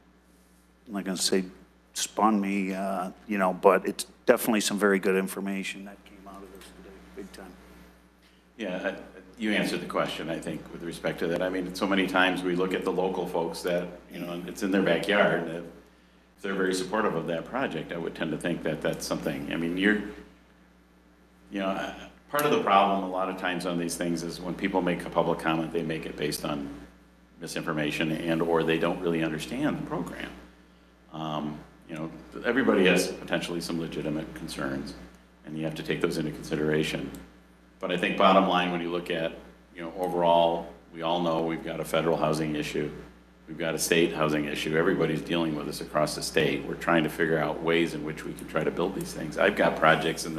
Speaker 1: not going to say spun me, but it's definitely some very good information that came out of this today, big time.
Speaker 5: Yeah, you answered the question, I think, with respect to that. I mean, so many times we look at the local folks that, it's in their backyard, that if they're very supportive of that project, I would tend to think that that's something. I mean, part of the problem a lot of times on these things is when people make a public comment, they make it based on misinformation or they don't really understand the program. Everybody has potentially some legitimate concerns, and you have to take those into consideration. But I think bottom line, when you look at, overall, we all know we've got a federal housing issue. We've got a state housing issue. Everybody's dealing with this across the state. We're trying to figure out ways in which we can try to build these things. I've got projects in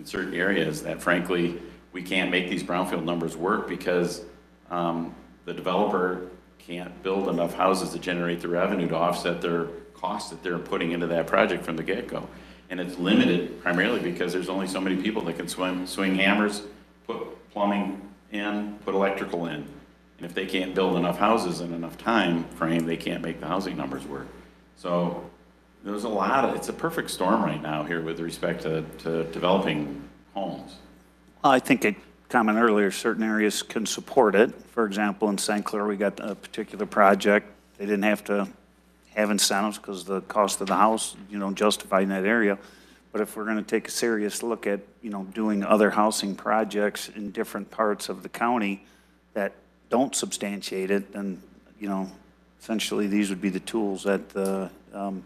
Speaker 5: certain areas that frankly, we can't make these brownfield numbers work because the developer can't build enough houses to generate the revenue to offset their costs that they're putting into that project from the get-go. And it's limited primarily because there's only so many people that can swing hammers, put plumbing in, put electrical in. And if they can't build enough houses in enough time frame, they can't make the housing numbers work. So there's it's a perfect storm right now here with respect to developing homes.
Speaker 1: Well, I think I commented earlier, certain areas can support it. For example, in St. Clair, we got a particular project. They didn't have to have incentives because the cost of the house, justified in that area. But if we're going to take a serious look at, doing other housing projects in different parts of the county that don't substantiate it, then, essentially these would be the tools that,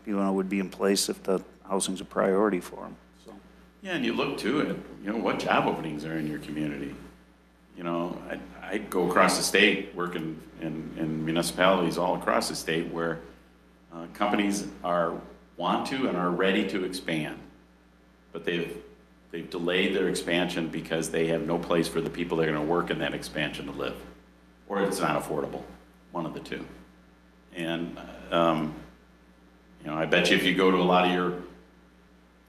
Speaker 1: would be in place if the housing's a priority for them. So.
Speaker 5: Yeah, and you look to it, what job openings are in your community? I'd go across the state, work in municipalities all across the state where Companies want to and are ready to expand, but they've delayed their expansion because they have no place for the people that are going to work in that expansion to live, or it's not affordable, one of the two. And I bet you if you go to a lot of your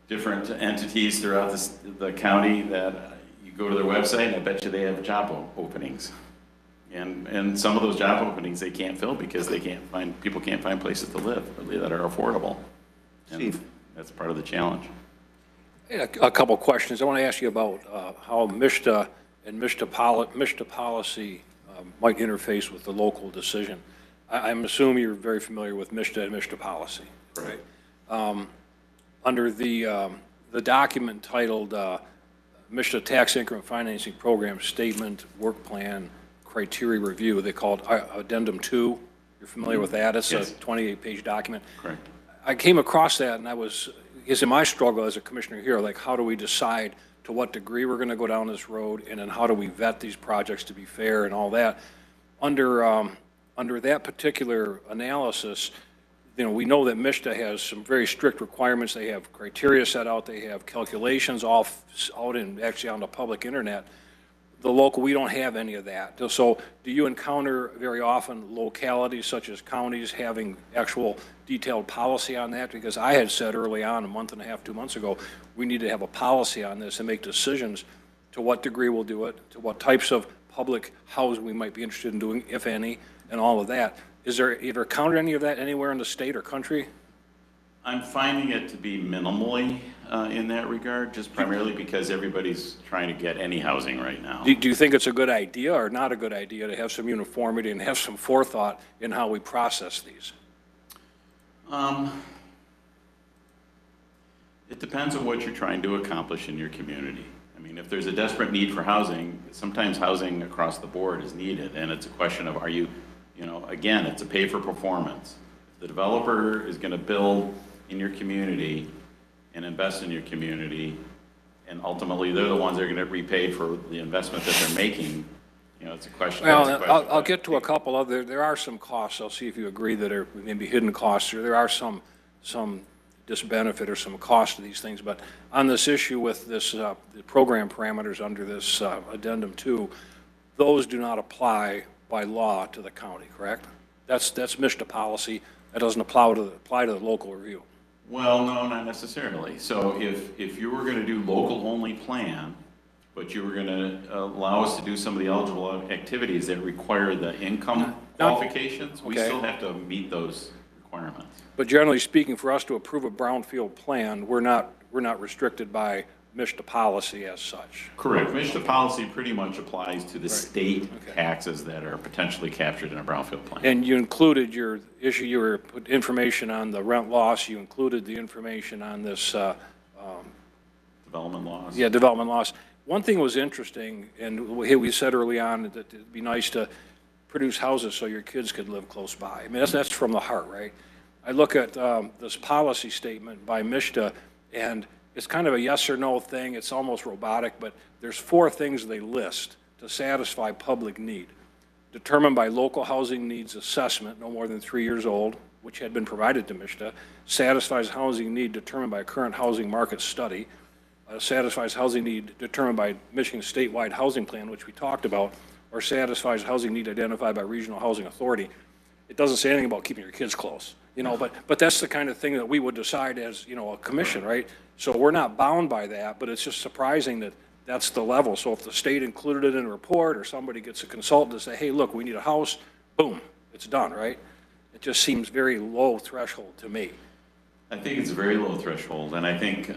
Speaker 5: different entities throughout the county, that you go to their website, and I bet you they have job openings. And some of those job openings they can't fill because people can't find places to live that are affordable. And
Speaker 1: Steve.
Speaker 5: that's part of the challenge.
Speaker 6: A couple of questions. I want to ask you about how MISTA and MISTA policy might interface with the local decision. I'm assuming you're very familiar with MISTA and MISTA policy, right? Under the document titled MISTA Tax Increment Financing Program Statement, Work Plan, Criteria Review, they call it Addendum 2. You're familiar with that? It's
Speaker 5: Yes.
Speaker 6: a 28-page document.
Speaker 5: Correct.
Speaker 6: I came across that, and I guess in my struggle as a commissioner here, like, how do we decide to what degree we're going to go down this road, and then how do we vet these projects to be fair and all that? Under that particular analysis, we know that MISTA has some very strict requirements. They have criteria set out. They have calculations all out actually on the public internet. The local, we don't have any of that. So do you encounter very often localities such as counties having actual detailed policy on that? Because I had said early on, a month and a half, 2 months ago, we need to have a policy on this and make decisions to what degree we'll do it, to what types of public housing we might be interested in doing, if any, and all of that. Is there ever encountered any of that anywhere in the state or country?
Speaker 5: I'm finding it to be minimally in that regard, just primarily because everybody's trying to get any housing right now.
Speaker 6: Do you think it's a good idea or not a good idea to have some uniformity and have some forethought in how we process these?
Speaker 5: It depends on what you're trying to accomplish in your community. I mean, if there's a desperate need for housing, sometimes housing across the board is needed, and it's a question of again, it's a pay for performance. If the developer is going to build in your community and invest in your community, and ultimately they're the ones that are going to get repaid for the investment that they're making, it's a question.
Speaker 6: Well, I'll get to a couple of, there are some costs. I'll see if you agree that are maybe hidden costs, or there are some disbenefit or some cost to these things. But on this issue with this, the program parameters under this Addendum 2, those do not apply by law to the county, correct? That's MISTA policy. That doesn't apply to the local review.
Speaker 5: Well, no, not necessarily. So if you were going to do local-only plan, but you were going to allow us to do some of the eligible activities that require the income qualifications, we
Speaker 6: okay.
Speaker 5: still have to meet those requirements.
Speaker 6: But generally speaking, for us to approve a brownfield plan, we're not restricted by MISTA policy as such.
Speaker 5: Correct. MISTA policy pretty much applies to the state taxes that are potentially captured in a brownfield plan.
Speaker 6: And you included your put information on the rent loss. You included the information on this
Speaker 5: Development laws.
Speaker 6: Yeah, development loss. One thing was interesting, and we said early on that it'd be nice to produce houses so your kids could live close by. I mean, that's from the heart, right? I look at this policy statement by MISTA, and it's kind of a yes or no thing. It's almost robotic, but there's 4 things they list to satisfy public need. Determined by local housing needs assessment, no more than 3 years old, which had been provided to MISTA, satisfies housing need determined by current housing market study, satisfies housing need determined by Michigan's statewide housing plan, which we talked about, or satisfies housing need identified by regional housing authority. It doesn't say anything about keeping your kids close, but that's the kind of thing that we would decide as, a commission, right? So we're not bound by that, but it's just surprising that that's the level. So if the state included it in a report, or somebody gets a consultant to say, hey, look, we need a house, boom, it's done, right? It just seems very low threshold to me.
Speaker 5: I think it's a very low threshold, and I think,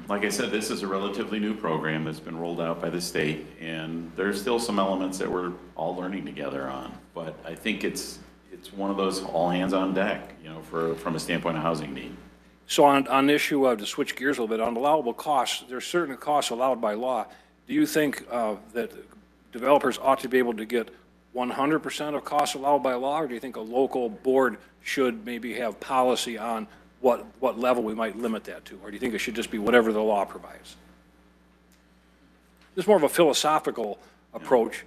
Speaker 5: like I said, this is a relatively new program that's been rolled out by the state, and there's still some elements that we're all learning together on. But I think it's one of those all hands on deck, from a standpoint of housing need.
Speaker 6: So on the issue of, to switch gears a little bit, on allowable costs, there's certain costs allowed by law. Do you think that developers ought to be able to get 100% of costs allowed by law, or do you think a local board should maybe have policy on what level we might limit that to? Or do you think it should just be whatever the law provides? This is more of a philosophical approach.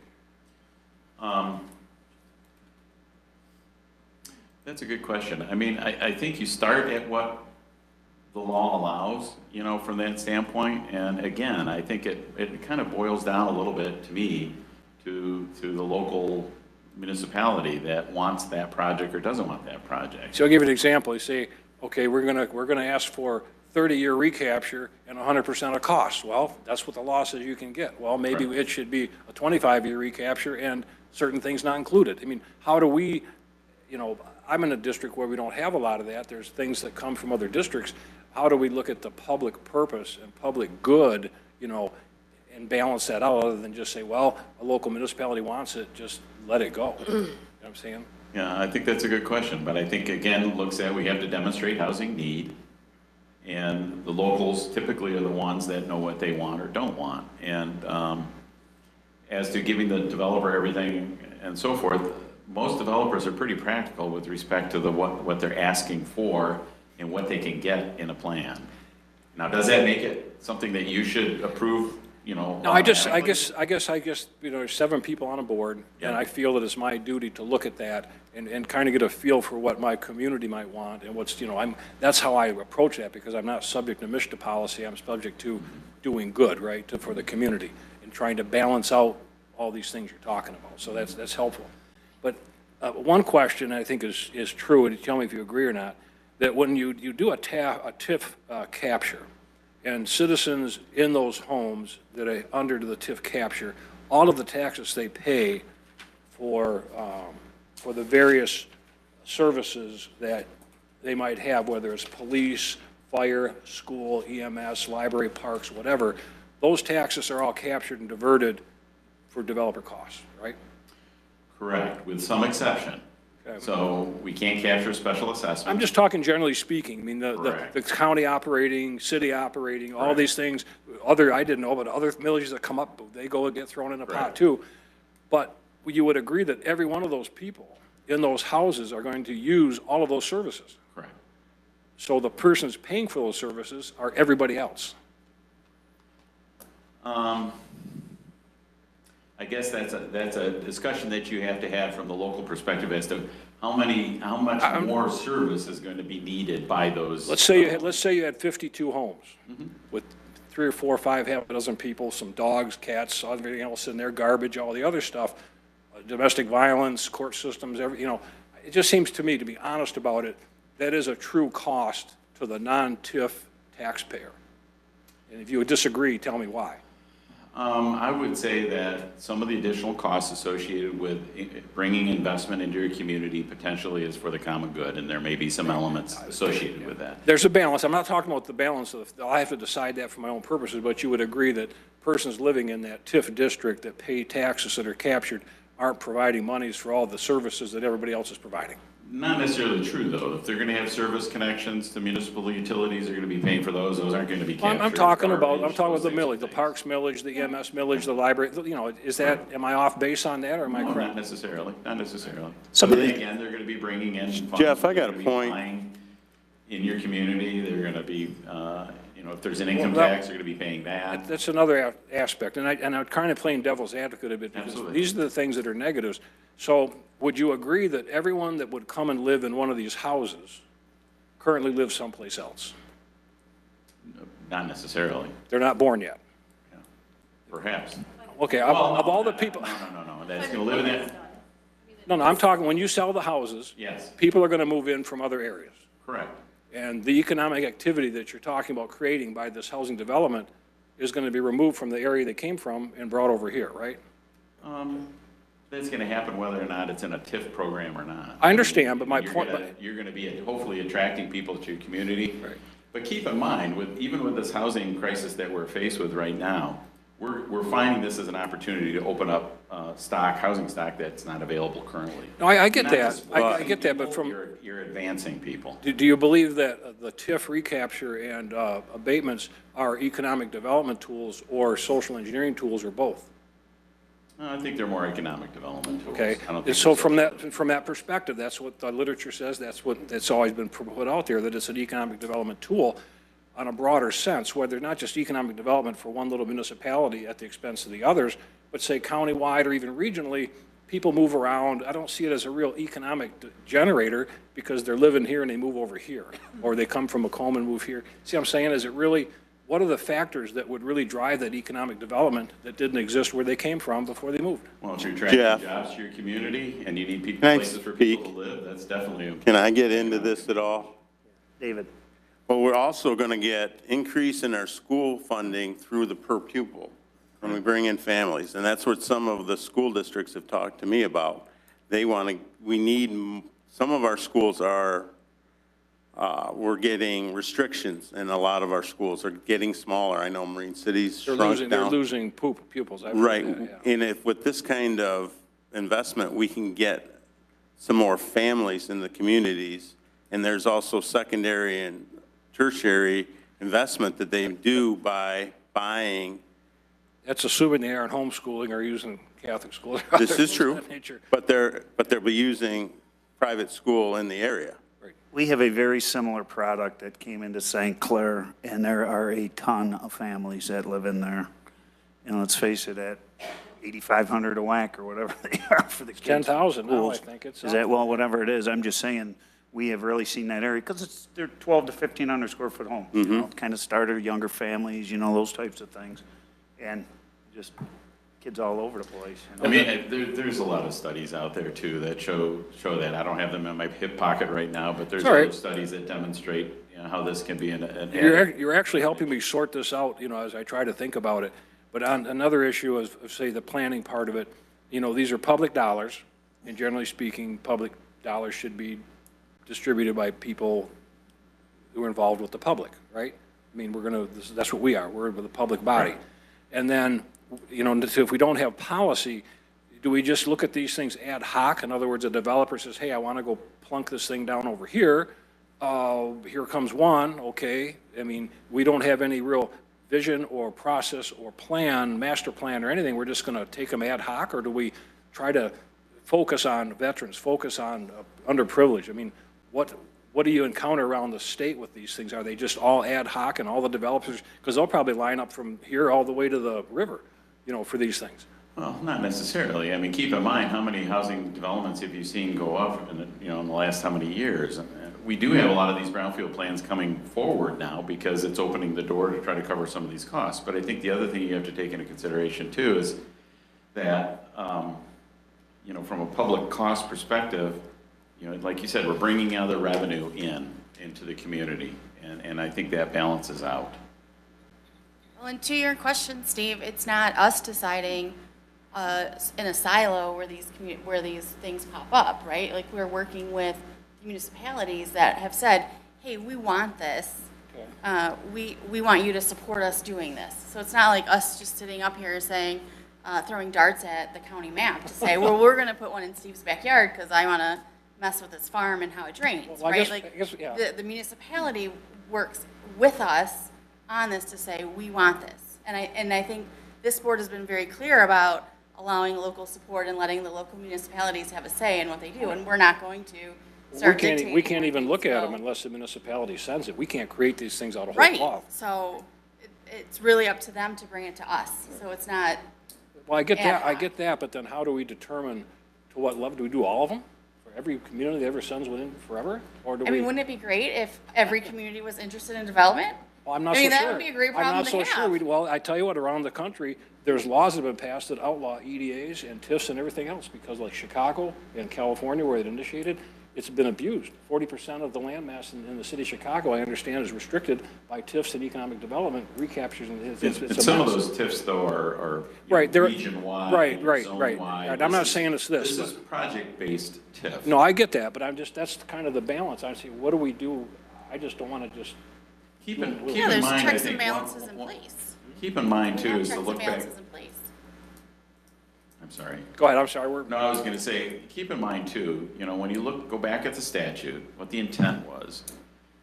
Speaker 5: That's a good question. I mean, I think you start at what the law allows, you know, from that standpoint. And again, I think it kind of boils down a little bit to me to the local municipality that wants that project or doesn't want that project.
Speaker 6: So I'll give you an example. You say, okay, we're gonna ask for 30-year recapture and 100% of costs. Well, that's what the law says you can get. Well, maybe
Speaker 5: Correct.
Speaker 6: it should be a 25-year recapture and certain things not included. I mean, how do we, you know, I'm in a district where we don't have a lot of that. There's things that come from other districts. How do we look at the public purpose and public good, you know, and balance that out other than just say, well, a local municipality wants it, just let it go. You know what I'm saying?
Speaker 5: Yeah, I think that's a good question, but I think again, looks at we have to demonstrate housing need. And the locals typically are the ones that know what they want or don't want. And as to giving the developer everything and so forth, most developers are pretty practical with respect to what they're asking for and what they can get in a plan. Now, does that make it something that you should approve, you know?
Speaker 6: No, I guess, you know, there's 7 people on a board, and
Speaker 5: Yeah.
Speaker 6: I feel that it's my duty to look at that and kind of get a feel for what my community might want and what's, you know, that's how I approach that, because I'm not subject to MISHDA policy, I'm subject to doing good, right, for the community, and trying to balance out all these things you're talking about, so that's helpful. But one question I think is true, and tell me if you agree or not, that when you do a TIF capture, and citizens in those homes that are under the TIF capture, all of the taxes they pay for the various services that they might have, whether it's police, fire, school, EMS, library, parks, whatever, those taxes are all captured and diverted for developer costs, right?
Speaker 5: Correct, with some exception.
Speaker 6: Okay.
Speaker 5: So we can't capture special assessment.
Speaker 6: I'm just talking generally speaking. I mean, the
Speaker 5: Correct.
Speaker 6: county operating, city operating, all
Speaker 5: Correct.
Speaker 6: these things, I didn't know, but other millages that come up, they go and get thrown in a pot
Speaker 5: Correct.
Speaker 6: too. But you would agree that every one of those people in those houses are going to use all of those services.
Speaker 5: Correct.
Speaker 6: So the persons paying for those services are everybody else.
Speaker 5: I guess that's a discussion that you have to have from the local perspective as to how much more service is going to be needed by those.
Speaker 6: Let's say you had 52 homes with 3 or 4 or 5, half a dozen people, some dogs, cats, everything else in there, garbage, all the other stuff, domestic violence, court systems, you know, it just seems to me, to be honest about it, that is a true cost to the non-TIF taxpayer. And if you would disagree, tell me why.
Speaker 5: I would say that some of the additional costs associated with bringing investment into your community potentially is for the common good, and there may be some elements associated with that.
Speaker 6: There's a balance. I'm not talking about the balance of, I have to decide that for my own purposes, but you would agree that persons living in that TIF district that pay taxes that are captured aren't providing monies for all the services that everybody else is providing.
Speaker 5: Not necessarily true, though. If they're going to have service connections to municipal utilities, they're going to be paying for those. Those aren't going to be captured.
Speaker 6: I'm talking about
Speaker 5: Garbage,
Speaker 6: the
Speaker 5: those
Speaker 6: millage, the
Speaker 5: things.
Speaker 6: parks millage, the EMS millage, the library, you know, am I off base on that, or am I
Speaker 5: No,
Speaker 6: correct?
Speaker 5: not necessarily, not necessarily.
Speaker 1: Some of
Speaker 5: But
Speaker 1: the-
Speaker 5: again, they're going to be bringing in funds.
Speaker 7: Jeff, I got a
Speaker 5: They're gonna be
Speaker 7: point.
Speaker 5: buying in your community, they're going to be, you know, if there's an income
Speaker 6: Well,
Speaker 5: tax, they're going to be paying that.
Speaker 6: That's another aspect, and I'm kind of playing devil's advocate a bit, because
Speaker 5: Absolutely.
Speaker 6: these are the things that are negatives. So would you agree that everyone that would come and live in one of these houses currently lives someplace else?
Speaker 5: Not necessarily,
Speaker 6: They're not born yet.
Speaker 5: perhaps.
Speaker 6: Okay,
Speaker 5: Well,
Speaker 6: of
Speaker 5: no,
Speaker 6: all the
Speaker 5: no,
Speaker 6: people,
Speaker 5: No, that's going to live in that,
Speaker 6: no, I'm talking, when you sell the houses,
Speaker 5: yes,
Speaker 6: people are going to move in from other areas.
Speaker 5: correct.
Speaker 6: And the economic activity that you're talking about creating by this housing development is going to be removed from the area they came from and brought over here, right?
Speaker 5: That's going to happen whether or not it's in a TIF program or not.
Speaker 6: I understand, but my
Speaker 5: You're
Speaker 6: point-
Speaker 5: You're going to be hopefully attracting people to your community.
Speaker 6: Right.
Speaker 5: But keep in mind, even with this housing crisis that we're faced with right now, we're finding this as an opportunity to open up housing stock that's not available currently.
Speaker 6: No, I get
Speaker 5: Not
Speaker 6: that.
Speaker 5: just
Speaker 6: I
Speaker 5: advancing
Speaker 6: get that, but
Speaker 5: people,
Speaker 6: from,
Speaker 5: You're advancing people.
Speaker 6: do you believe that the TIF recapture and abatements are economic development tools or social engineering tools, or both?
Speaker 5: I think they're more economic development tools.
Speaker 6: Okay,
Speaker 5: I don't
Speaker 6: and
Speaker 5: think
Speaker 6: so
Speaker 5: they're
Speaker 6: from
Speaker 5: social.
Speaker 6: that perspective, that's what the literature says, that's always been put out there, that it's an economic development tool on a broader sense, whether not just economic development for one little municipality at the expense of the others, but say countywide or even regionally, people move around. I don't see it as a real economic generator because they're living here and they move over here, or they come from Macomb and move here. See what I'm saying? Is it really, what are the factors that would really drive that economic development that didn't exist where they came from before they moved?
Speaker 5: Well, if you're attracting
Speaker 7: Jeff.
Speaker 5: jobs to your community and you need people,
Speaker 7: Can I
Speaker 5: places for people to
Speaker 7: speak?
Speaker 5: live, that's definitely.
Speaker 7: Can I get into this at all?
Speaker 1: David?
Speaker 7: Well, we're also going to get increase in our school funding through the per pupil when we bring in families. And that's what some of the school districts have talked to me about. They want to, we need, some of our schools are, we're getting restrictions, and a lot of our schools are getting smaller. I know Marine City's
Speaker 6: They're
Speaker 7: shrunk
Speaker 6: losing, they're
Speaker 7: down.
Speaker 6: losing pupils. I've heard
Speaker 7: Right,
Speaker 6: that, yeah.
Speaker 7: and if with this kind of investment, we can get some more families in the communities, and there's also secondary and tertiary investment that they do by buying.
Speaker 6: That's assuming they aren't homeschooling or using Catholic school.
Speaker 7: This is true,
Speaker 6: Of that nature.
Speaker 7: but they'll be using private school in the area.
Speaker 1: We have a very similar product that came into St. Clair, and there are a ton of families that live in there. And let's face it, at 8,500 a whack or whatever they are for the kids.
Speaker 6: 10,000 now, I
Speaker 1: schools.
Speaker 6: think it's.
Speaker 1: Is that, well, whatever it is, I'm just saying, we have really seen that area, because they're 12 to 1,500 square foot homes. You know, kind of started younger families, you know, those types of things. And just kids all over the place. You know?
Speaker 5: I mean, there's a lot of studies out there too that show that. I don't have them in my hip pocket right now, but there's
Speaker 6: All right.
Speaker 5: other studies that demonstrate, you know, how this can be an
Speaker 6: You're actually helping me sort this out, you know, as I try to think about it. But on another issue is, say, the planning part of it, you know, these are public dollars, and generally speaking, public dollars should be distributed by people who are involved with the public, right? I mean, that's what we are, we're the public body. And then, you know, so if we don't have policy, do we just look at these things ad hoc? In other words, a developer says, hey, I want to go plunk this thing down over here. Here comes one, okay. I mean, we don't have any real vision or process or plan, master plan or anything. We're just going to take them ad hoc, or do we try to focus on veterans, focus on underprivileged? I mean, what do you encounter around the state with these things? Are they just all ad hoc and all the developers, because they'll probably line up from here all the way to the river, you know, for these things?
Speaker 5: Well, not necessarily. I mean, keep in mind, how many housing developments have you seen go up in the, you know, in the last how many years? And we do have a lot of these brownfield plans coming forward now because it's opening the door to try to cover some of these costs. But I think the other thing you have to take into consideration too is that, you know, from a public cost perspective, you know, like you said, we're bringing other revenue into the community, and I think that balances out.
Speaker 8: Well, and to your question, Steve, it's not us deciding in a silo where these things pop up, right? Like, we're working with municipalities that have said, hey, we want this. We want you to support us doing this. So it's not like us just sitting up here saying, throwing darts at the county map to say, well, we're going to put one in Steve's backyard because I want to mess with his farm and how it drains,
Speaker 6: Well, I
Speaker 8: right?
Speaker 6: guess, yeah.
Speaker 8: The municipality works with us on this to say, we want this. And I think this board has been very clear about allowing local support and letting the local municipalities have a say in what they do, and we're not going to start dictating.
Speaker 6: We can't
Speaker 8: what
Speaker 6: even
Speaker 8: things
Speaker 6: look at
Speaker 8: go.
Speaker 6: them unless the municipality sends it. We can't create these things out of whole
Speaker 8: Right,
Speaker 6: cloth.
Speaker 8: so it's really up to them to bring it to us, so it's not,
Speaker 6: Well, I
Speaker 8: ad hoc.
Speaker 6: get that, but then how do we determine to what level? Do we do all of them? For every community that ever sends within forever? Or do
Speaker 8: I mean,
Speaker 6: we?
Speaker 8: wouldn't it be great if every community was interested in development?
Speaker 6: Well, I'm not
Speaker 8: I mean,
Speaker 6: so
Speaker 8: that
Speaker 6: sure.
Speaker 8: would be a great
Speaker 6: I'm
Speaker 8: problem
Speaker 6: not
Speaker 8: to
Speaker 6: so sure.
Speaker 8: have.
Speaker 6: Well, I tell you what, around the country, there's laws that have been passed that outlaw EDAs and TIFs and everything else, because like Chicago and California, where it initiated, it's been abused. 40% of the land mass in the city of Chicago, I understand, is restricted by TIFs and economic development recaptures. And it's
Speaker 5: And
Speaker 6: a
Speaker 5: some of
Speaker 6: mess.
Speaker 5: those TIFs, though, are you
Speaker 6: Right,
Speaker 5: know,
Speaker 6: they're-
Speaker 5: region-wide,
Speaker 6: right.
Speaker 5: zone-wide.
Speaker 6: I'm not
Speaker 5: This is-
Speaker 6: saying it's this,
Speaker 5: This is
Speaker 6: but-
Speaker 5: project-based TIF.
Speaker 6: No, I get that, but that's kind of the balance. I say, what do we do? I just don't want to just,
Speaker 5: Keep
Speaker 8: Yeah,
Speaker 5: in
Speaker 8: there's
Speaker 5: mind, I
Speaker 8: checks
Speaker 5: think,
Speaker 8: and balances in place.
Speaker 5: keep in mind,
Speaker 8: We
Speaker 5: too,
Speaker 8: have
Speaker 5: is to
Speaker 8: checks
Speaker 5: look
Speaker 8: and
Speaker 5: back.
Speaker 8: balances in place.
Speaker 5: I'm sorry.
Speaker 6: go ahead, I'm sorry,
Speaker 5: No, I was going to say, keep in mind, too, you know, when you go back at the statute, what the intent was.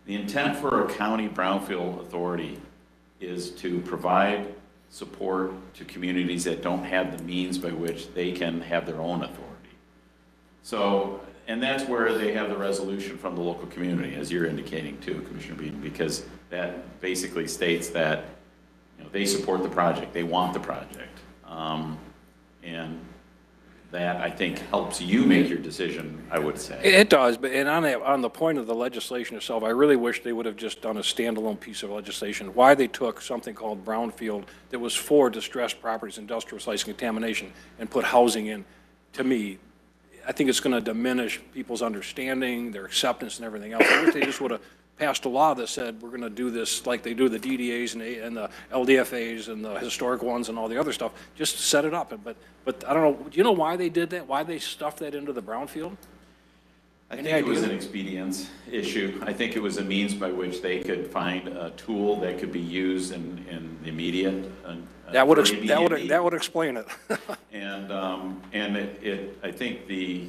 Speaker 5: The intent for a county brownfield authority is to provide support to communities that don't have the means by which they can have their own authority. So, and that's where they have the resolution from the local community, as you're indicating too, Commissioner Beeden, because that basically states that, you know, they support the project, they want the project. And that I think helps you make your decision, I would say.
Speaker 6: It does, but, and on the point of the legislation itself, I really wish they would have just done a standalone piece of legislation. Why they took something called brownfield that was for distressed properties, industrial sites, and contamination, and put housing in, to me, I think it's going to diminish people's understanding, their acceptance, and everything else. I wish they just would have passed a law that said, we're going to do this like they do the DDAs and the LDFAs and the historic ones and all the other stuff. Just set it up. But I don't know, do you know why they did that? Why they stuffed that into the brownfield?
Speaker 5: I think it was an expedience issue. I think it was a means by which they could find a tool that could be used in the immediate.
Speaker 6: That would explain it.
Speaker 5: And I think there's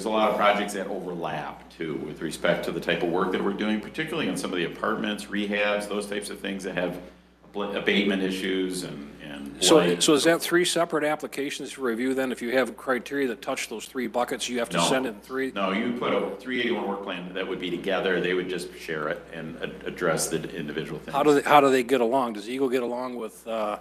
Speaker 5: a lot of projects that overlap too with respect to the type of work that we're doing, particularly in some of the apartments, rehabs, those types of things that have abatement issues and
Speaker 6: So
Speaker 5: blight.
Speaker 6: is that 3 separate applications to review then? If you have criteria that touch those 3 buckets, you have to send it in 3?
Speaker 5: No, you put a 381 work plan that would be together, they would just share it and address the individual things.
Speaker 6: How do they get along? Does Eagle get along with?
Speaker 5: Yeah,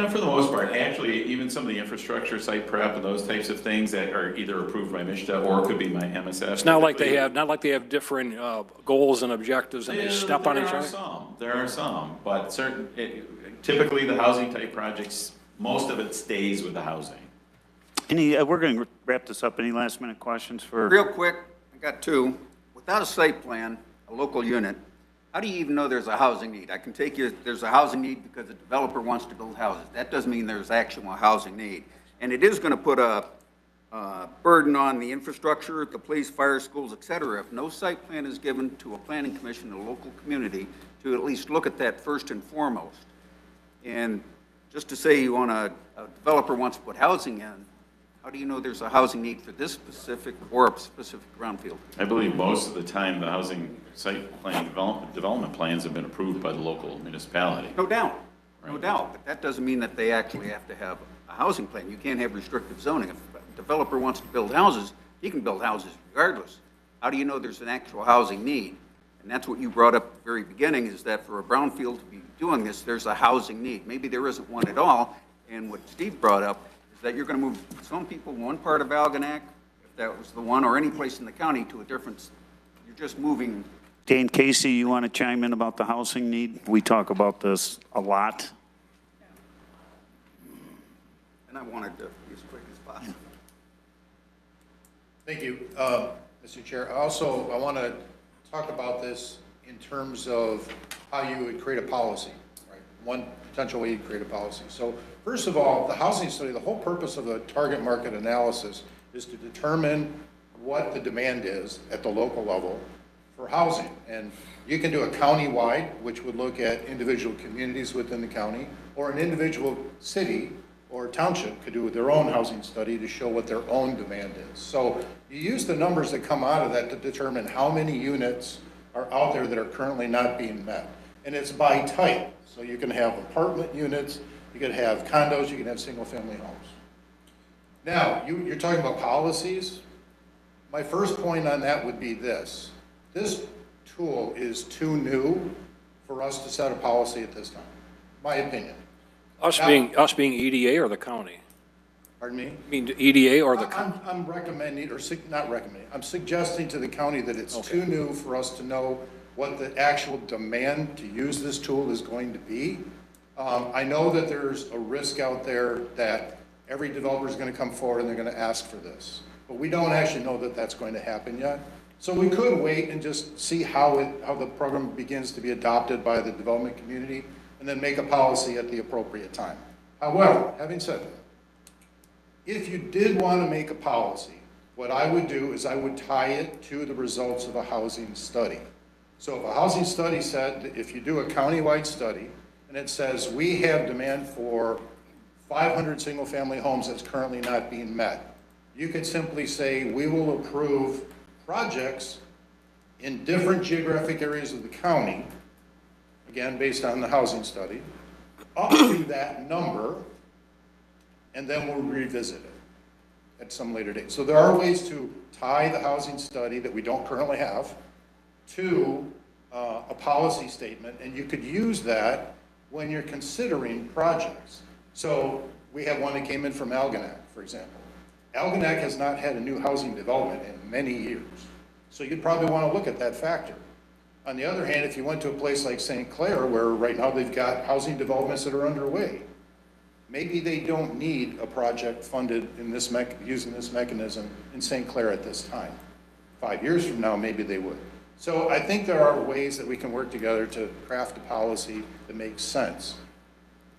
Speaker 5: for the most part. Actually, even some of the infrastructure, site prep, and those types of things that are either approved by MISTA or could be my MSF.
Speaker 6: It's not like they have different goals and objectives and they step on each other?
Speaker 5: There are some, but typically the housing type projects, most of it stays with the housing.
Speaker 1: We're going to wrap this up. Any last minute questions for?
Speaker 2: Real quick, I got 2. Without a site plan, a local unit, how do you even know there's a housing need? I can take you, there's a housing need because a developer wants to build houses. That doesn't mean there's actual housing need. And it is going to put a burden on the infrastructure, the police, fire, schools, et cetera. If no site plan is given to a planning commission, a local community, to at least look at that first and foremost. And just to say you want a developer wants to put housing in, how do you know there's a housing need for this specific or a specific brownfield?
Speaker 5: I believe most of the time the housing site plan development plans have been approved by the local municipality.
Speaker 2: No doubt, no
Speaker 5: Right.
Speaker 2: doubt, but that doesn't mean that they actually have to have a housing plan. You can't have restrictive zoning. If a developer wants to build houses, he can build houses regardless. How do you know there's an actual housing need? And that's what you brought up at the very beginning, is that for a brownfield to be doing this, there's a housing need. Maybe there isn't one at all, and what Steve brought up is that you're going to move some people one part of Algonac, if that was the one, or any place in the county to a different, you're just moving.
Speaker 1: Dane Casey, you want to chime in about the housing need? We talk about this a lot.
Speaker 2: And I wanted to be as quick as possible.
Speaker 9: Thank you, Mr. Chair. I want to talk about this in terms of how you would create a policy, right? One potential way you create a policy. So first of all, the housing study, the whole purpose of the target market analysis is to determine what the demand is at the local level for housing. And you can do a county-wide, which would look at individual communities within the county, or an individual city or township could do their own housing study to show what their own demand is. So you use the numbers that come out of that to determine how many units are out there that are currently not being met. And it's by type. So you can have apartment units, you can have condos, you can have single-family homes. Now, you're talking about policies. My first point on that would be this. This tool is too new for us to set a policy at this time, my opinion.
Speaker 6: Us being EDA or the county?
Speaker 9: Pardon me?
Speaker 6: You mean EDA or the county?
Speaker 9: I'm recommending, or not recommending, I'm suggesting to the county that it's too new for us to know what the actual demand to use this tool is going to be. I know that there's a risk out there that every developer is going to come forward and they're going to ask for this. But we don't actually know that that's going to happen yet. So we could wait and just see how the program begins to be adopted by the development community and then make a policy at the appropriate time. However, having said that, if you did want to make a policy, what I would do is I would tie it to the results of a housing study. So if a housing study said, that if you do a countywide study, and it says we have demand for 500 single-family homes that's currently not being met, you could simply say we will approve projects in different geographic areas of the county, again, based on the housing study, up to that number, and then we'll revisit it at some later date. So there are ways to tie the housing study that we don't currently have to a policy statement, and you could use that when you're considering projects. So We have one that came in from Algonac, for example. Algonac has not had a new housing development in many years. So you'd probably want to look at that factor. On the other hand, if you went to a place like St. Clair, where right now they've got housing developments that are underway, maybe they don't need a project funded in this using this mechanism in St. Clair at this time. 5 years from now, maybe they would. So I think there are ways that we can work together to craft a policy that makes sense.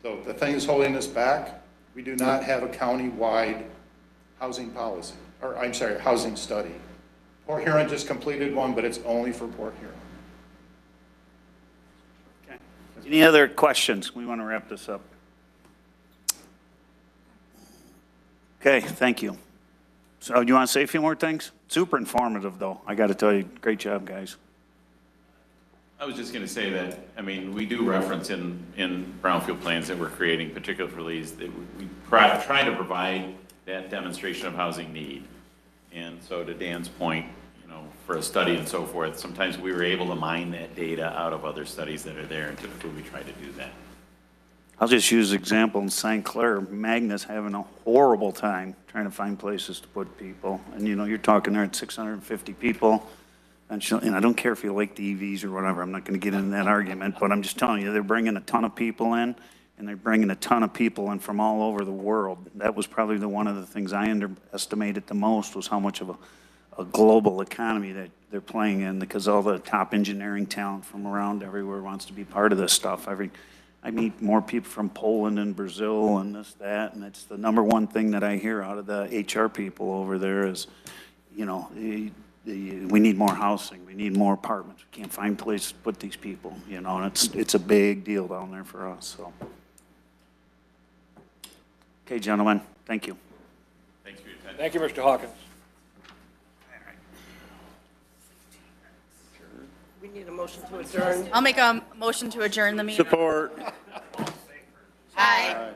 Speaker 9: So the thing that's holding us back, we do not have a county-wide housing policy, or I'm sorry, housing study. Port Huron just completed one, but it's only for Port Huron.
Speaker 1: Okay. Any other questions? We want to wrap this up. Okay, thank you. So do you want to say a few more things? Super informative, though. I got to tell you, great job, guys.
Speaker 5: I was just going to say that, I mean, we do reference in brownfield plans that we're creating, particularly for these, that we try to provide that demonstration of housing need. And so to Dan's point, you know, for a study and so forth, sometimes we were able to mine that data out of other studies that are there, and typically we try to do that.
Speaker 1: I'll just use an example in St. Clair. Magna's having a horrible time trying to find places to put people. And, you know, you're talking there at 650 people. And I don't care if you like the EVs or whatever. I'm not going to get into that argument. But I'm just telling you, they're bringing a ton of people in, and they're bringing a ton of people in from all over the world. That was probably one of the things I underestimated the most, was how much of a global economy that they're playing in, because all the top engineering talent from around everywhere wants to be part of this stuff. I meet more people from Poland and Brazil and this, that, and it's the number one thing that I hear out of the HR people over there is, you know, we need more housing, we need more apartments, we can't find places to put these people, you know, and it's a big deal down there for us, so. Okay, gentlemen, thank you.
Speaker 5: Thanks for your attention.
Speaker 6: Thank you, Mr. Hawkins.
Speaker 3: We need a motion to adjourn.
Speaker 8: I'll make a motion to adjourn the meeting.
Speaker 7: Support.
Speaker 8: Aye.